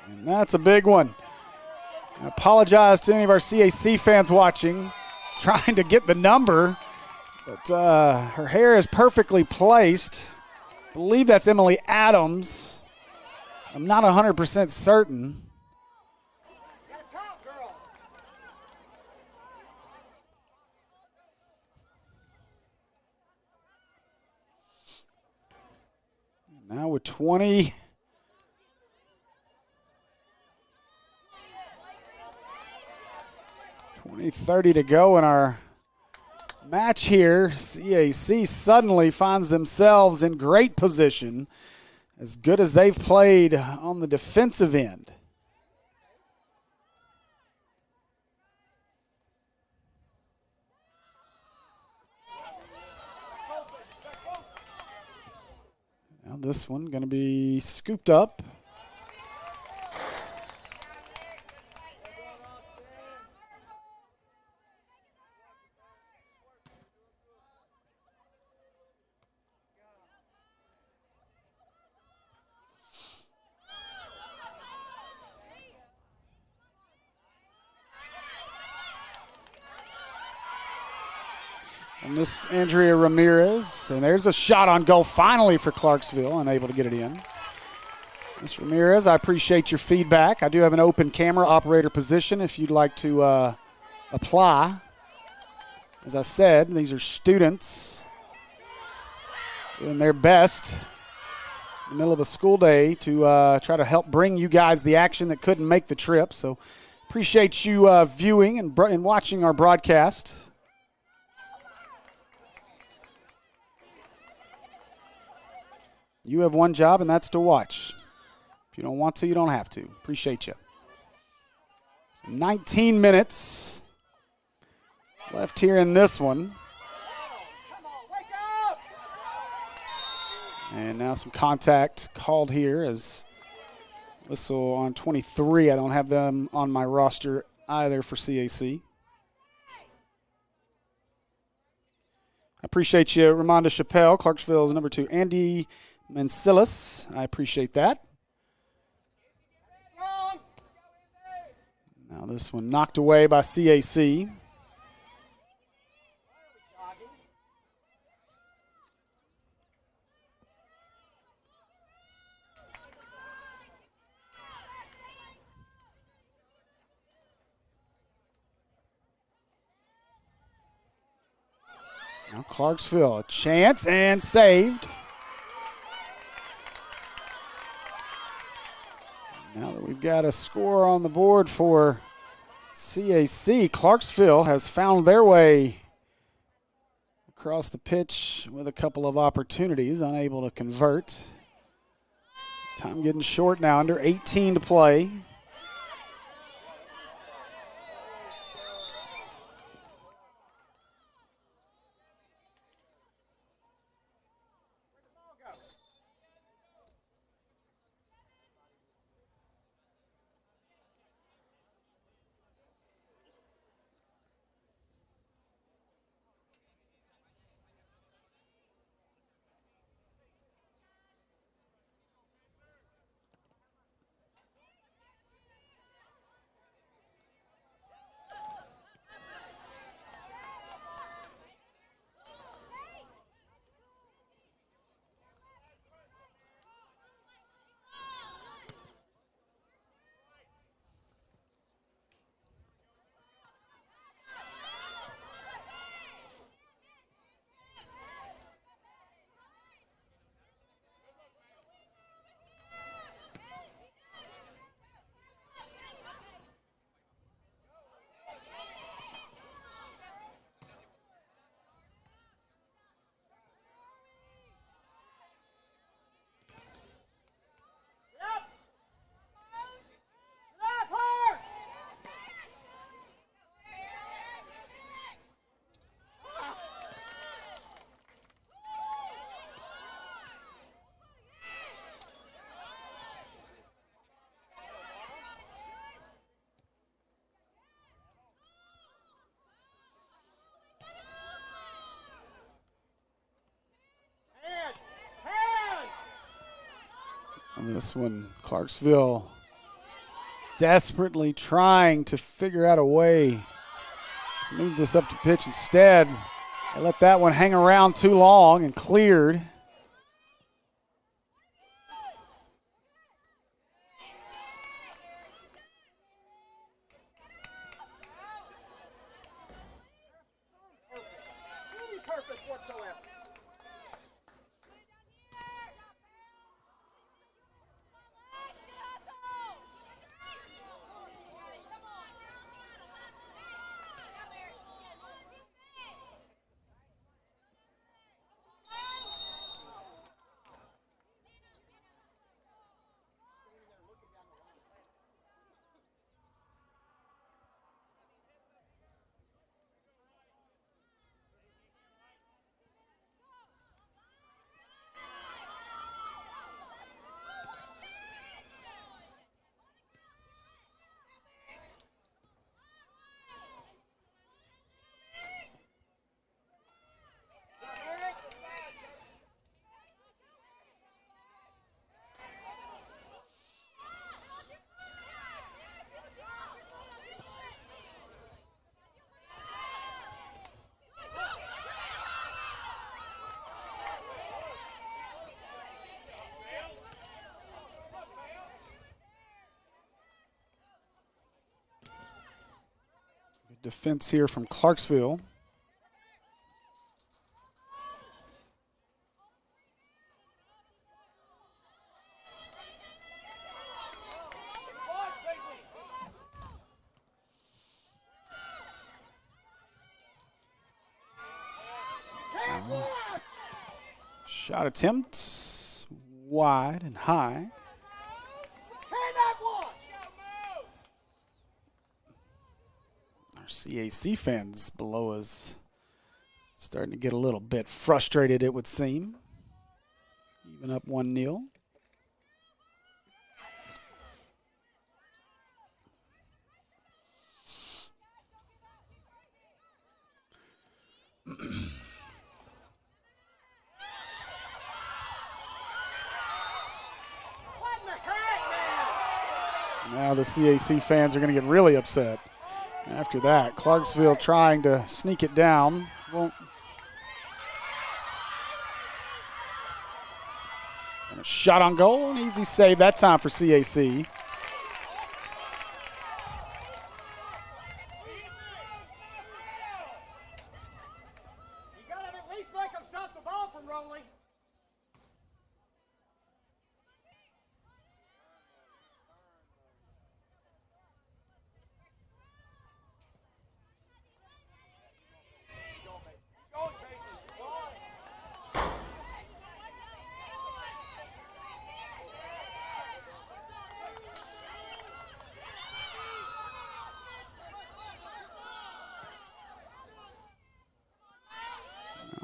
And that's a big one. I apologize to any of our C.A.C. fans watching, trying to get the number, but her hair is perfectly placed. I believe that's Emily Adams. I'm not 100% certain. Now with 20 30 to go in our match here. C.A.C. suddenly finds themselves in great position, as good as they've played on the defensive end. Now this one going to be scooped up. And Miss Andrea Ramirez, and there's a shot on goal finally for Clarksville, unable to get it in. Miss Ramirez, I appreciate your feedback. I do have an open camera operator position if you'd like to apply. As I said, these are students doing their best in the middle of a school day to try to help bring you guys the action that couldn't make the trip. So appreciate you viewing and watching our broadcast. You have one job, and that's to watch. If you don't want to, you don't have to. Appreciate you. 19 minutes left here in this one. And now some contact called here as whistle on 23. I don't have them on my roster either for C.A.C. I appreciate you, Ramonda Chappelle. Clarksville's number 2, Andy Mancilis. I appreciate that. Now this one knocked away by C.A.C. Now Clarksville, a chance and saved. Now that we've got a score on the board for C.A.C., Clarksville has found their way across the pitch with a couple of opportunities, unable to convert. Time getting short now, under 18 to play. On this one, Clarksville desperately trying to figure out a way to move this up the pitch. Instead, they let that one hang around too long and cleared. Any purpose whatsoever. Defense here from Clarksville. Shot attempt wide and high. Our C.A.C. fans below us starting to get a little bit frustrated, it would seem. Even up 1-0. Now the C.A.C. fans are going to get really upset. After that, Clarksville trying to sneak it down. Won't. And a shot on goal, an easy save that time for C.A.C. You gotta at least make them stop the ball from rolling.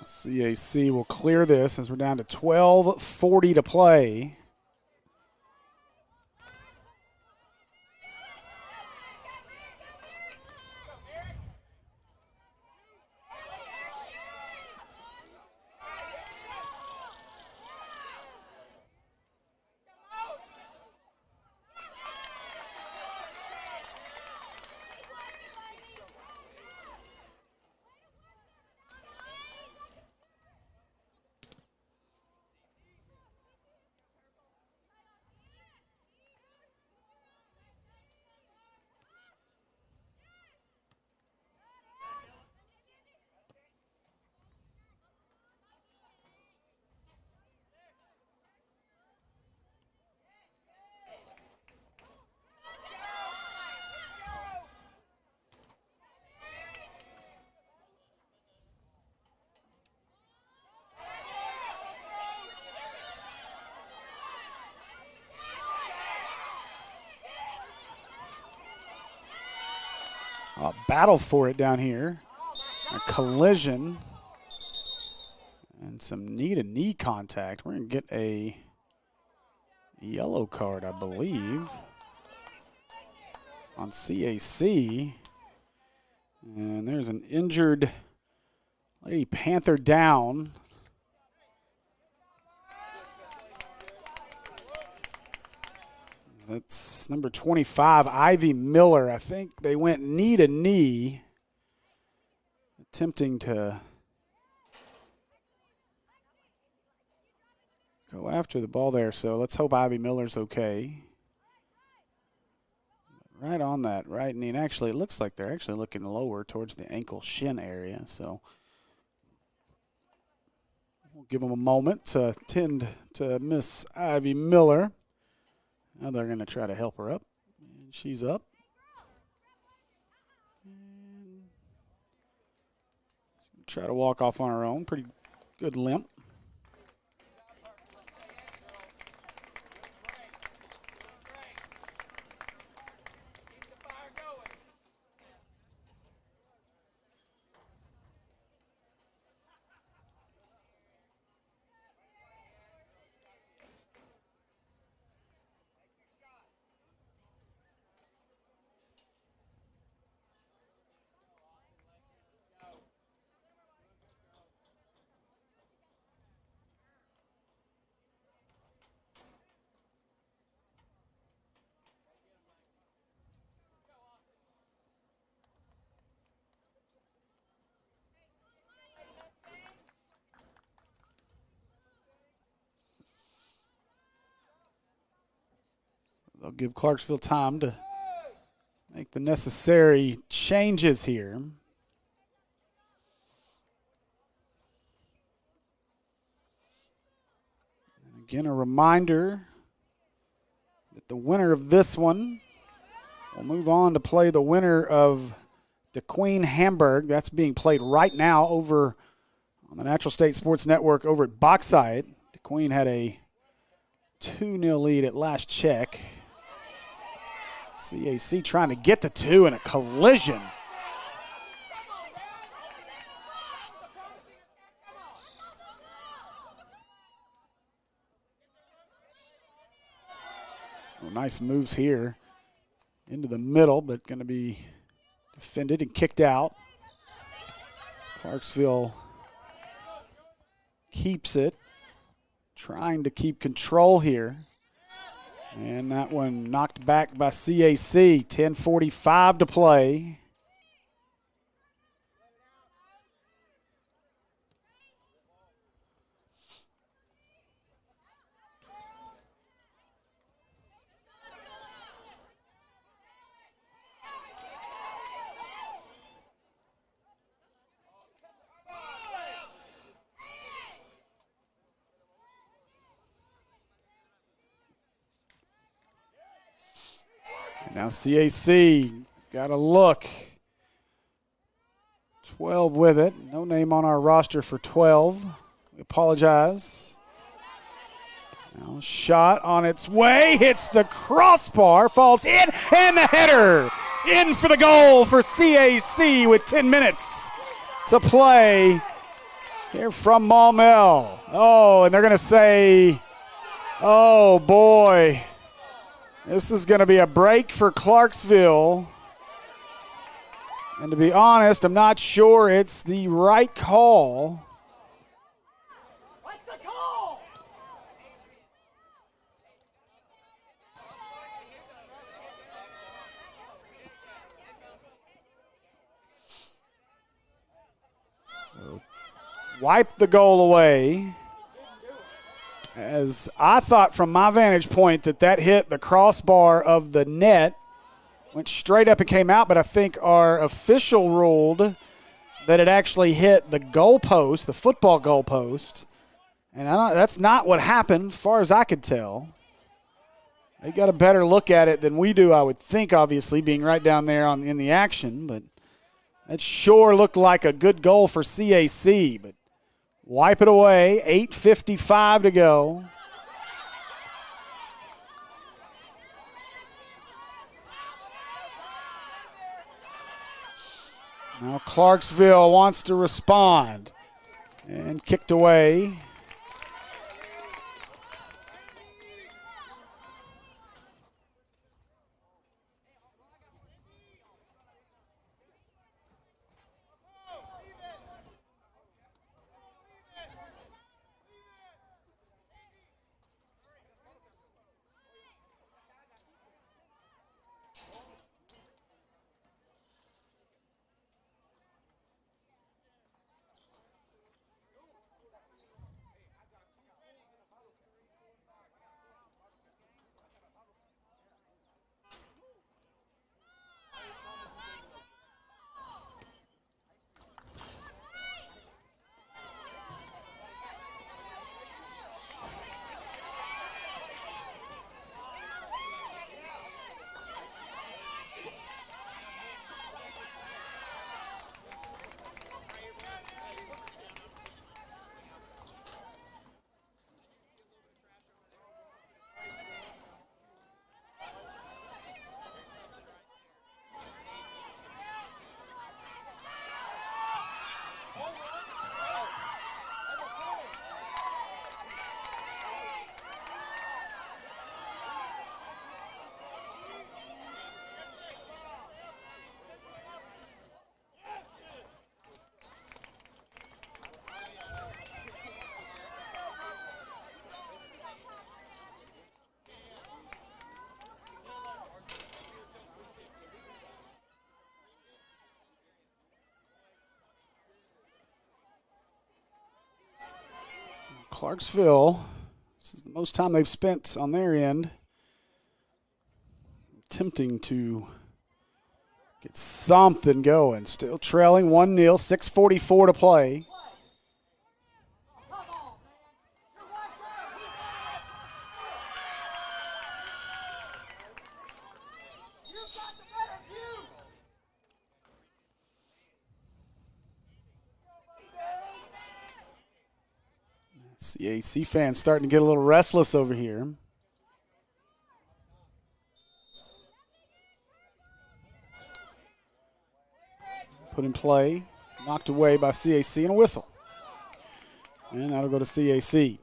C.A.C. will clear this as we're down to 12:40 to play. A battle for it down here. A collision. And some knee-to-knee contact. We're going to get a yellow card, I believe, on C.A.C. And there's an injured Lady Panther down. That's number 25, Ivy Miller. I think they went knee to knee, attempting to go after the ball there. So let's hope Ivy Miller's okay. Right on that right knee. And actually, it looks like they're actually looking lower towards the ankle shin area. So we'll give them a moment to tend to Miss Ivy Miller. Now they're going to try to help her up. And she's up. And try to walk off on her own. Pretty good limp. They'll give Clarksville time to make the necessary changes here. And again, a reminder that the winner of this one will move on to play the winner of DeQueen Hamburg. That's being played right now over on the Natural State Sports Network over at Bauxite. DeQueen had a 2-0 lead at last check. C.A.C. trying to get the 2 in a collision. Oh, nice moves here into the middle, but going to be defended and kicked out. Clarksville keeps it, trying to keep control here. And that one knocked back by C.A.C. 10:45 to play. Now C.A.C. got a look. 12 with it. No name on our roster for 12. We apologize. Now shot on its way. Hits the crossbar. Falls in. And the header. In for the goal for C.A.C. with 10 minutes to play here from Maumelle. Oh, and they're going to say, oh, boy. This is going to be a break for Clarksville. And to be honest, I'm not sure it's the right call. What's the call? Wipe the goal away. As I thought from my vantage point that hit the crossbar of the net, went straight up and came out, but I think our official ruled that it actually hit the goalpost, the football goalpost, and that's not what happened as far as I could tell. They got a better look at it than we do, I would think, obviously, being right down there in the action, but it sure looked like a good goal for C.A.C., but wipe it away, 8:55 to go. Now Clarksville wants to respond and kicked away. Clarksville, this is the most time they've spent on their end attempting to get something going. Still trailing 1-0, 6:44 to play. C.A.C. fans starting to get a little restless over here. Put in play, knocked away by C.A.C. and a whistle. And that'll go to C.A.C.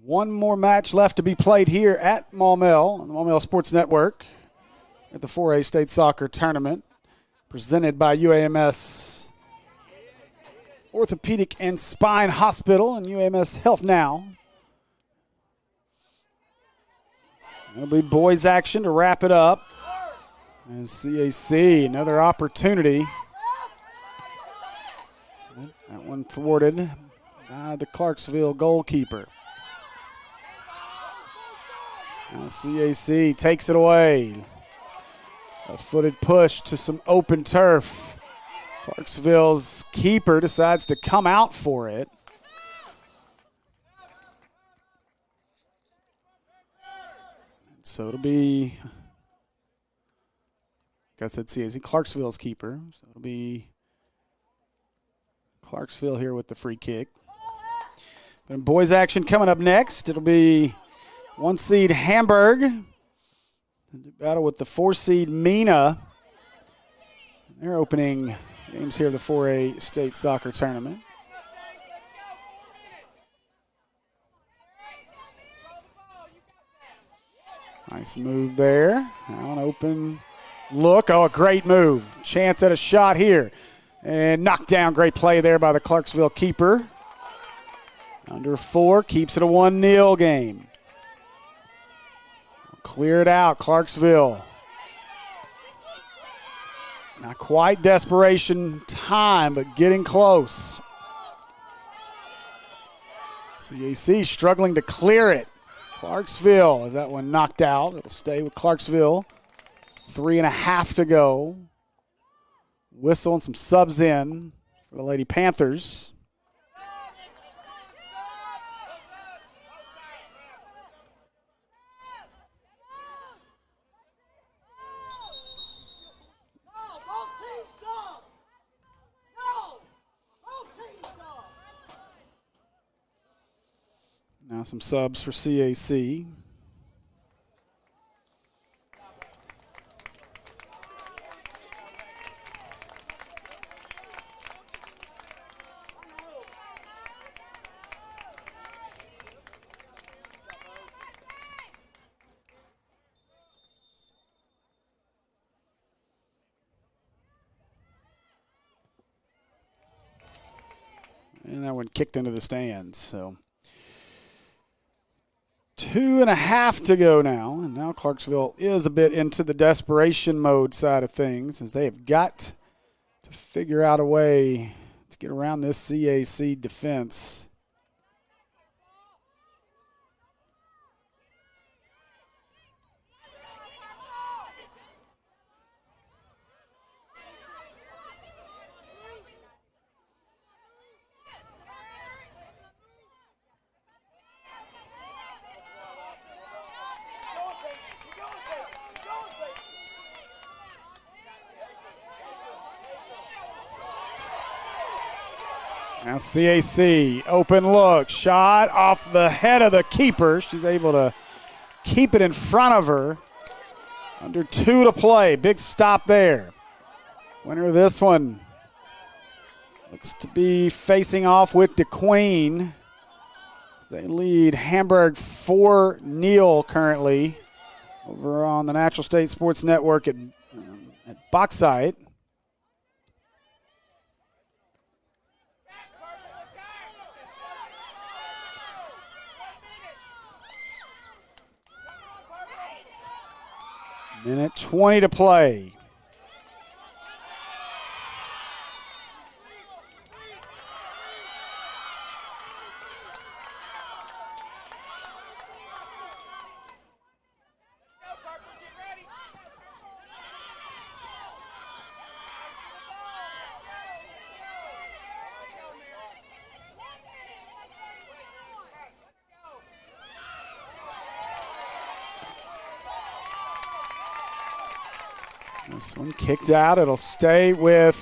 One more match left to be played here at Maumelle on the Maumelle Sports Network at the 4A State Soccer Tournament presented by UAMS Orthopedic and Spine Hospital and UAMS Health Now. It'll be boys action to wrap it up. And C.A.C. another opportunity. That one thwarted by the Clarksville goalkeeper. Now C.A.C. takes it away. A footed push to some open turf. Clarksville's keeper decides to come out for it. And so it'll be, like I said, C.A.C. Clarksville's keeper. So it'll be Clarksville here with the free kick. Then boys action coming up next. It'll be 1 seed Hamburg. Battle with the 4 seed Mina. They're opening games here at the 4A State Soccer Tournament. Nice move there. Now an open look. Oh, a great move. Chance at a shot here. And knocked down. Great play there by the Clarksville keeper. Under 4, keeps it a 1-0 game. Clear it out, Clarksville. Not quite desperation time, but getting close. C.A.C. struggling to clear it. Clarksville, is that one knocked out? It'll stay with Clarksville. 3.5 to go. Whistle and some subs in for the Lady Panthers. Now some subs for C.A.C. And that one kicked into the stands, so 2.5 to go now. And now Clarksville is a bit into the desperation mode side of things as they have got to figure out a way to get around this C.A.C. defense. Now C.A.C. open look, shot off the head of the keeper. She's able to keep it in front of her. Under 2 to play, big stop there. Winner of this one looks to be facing off with DeQueen. They lead Hamburg 4-0 currently over on the Natural State Sports Network at Bauxite. Minute 20 to play. This one kicked out. It'll stay with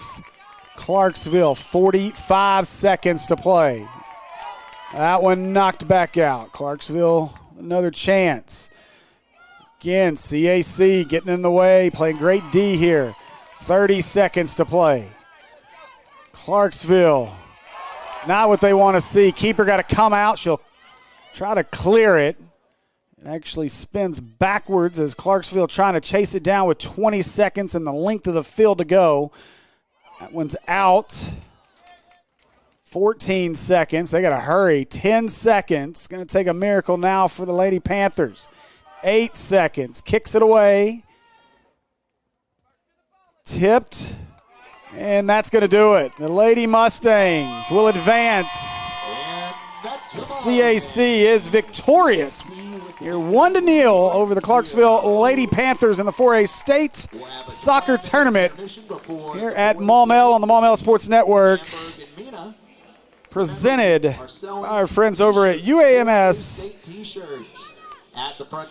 Clarksville. 45 seconds to play. That one knocked back out. Clarksville, another chance. Again, C.A.C. getting in the way, playing great D here. 30 seconds to play. Clarksville, not what they want to see. Keeper got to come out. She'll try to clear it. It actually spins backwards as Clarksville trying to chase it down with 20 seconds and the length of the field to go. That one's out. 14 seconds. They got to hurry. 10 seconds. Going to take a miracle now for the Lady Panthers. 8 seconds. Kicks it away. Tipped. And that's going to do it. The Lady Mustangs will advance. C.A.C. is victorious. Here 1-0 over the Clarksville Lady Panthers in the 4A State Soccer Tournament here at Maumelle on the Maumelle Sports Network. Presented by our friends over at UAMS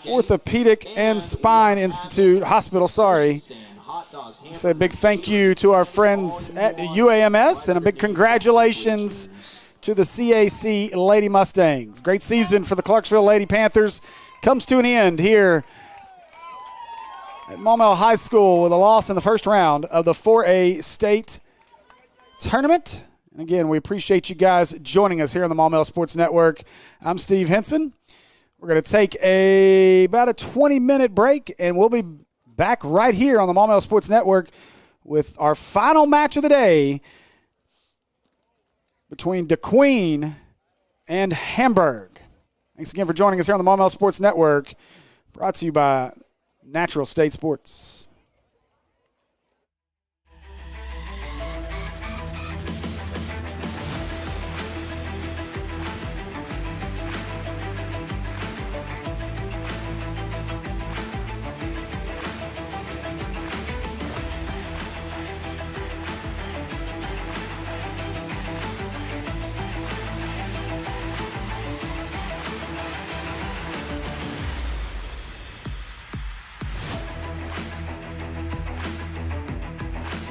Orthopedic and Spine Institute Hospital. Say a big thank you to our friends at UAMS and a big congratulations to the C.A.C. Lady Mustangs. Great season for the Clarksville Lady Panthers. Comes to an end here at Maumelle High School with a loss in the first round of the 4A State Tournament. And again, we appreciate you guys joining us here on the Maumelle Sports Network. I'm Steve Henson. We're going to take about a 20-minute break, and we'll be back right here on the Maumelle Sports Network with our final match of the day between DeQueen and Hamburg. Thanks again for joining us here on the Maumelle Sports Network, brought to you by Natural State Sports.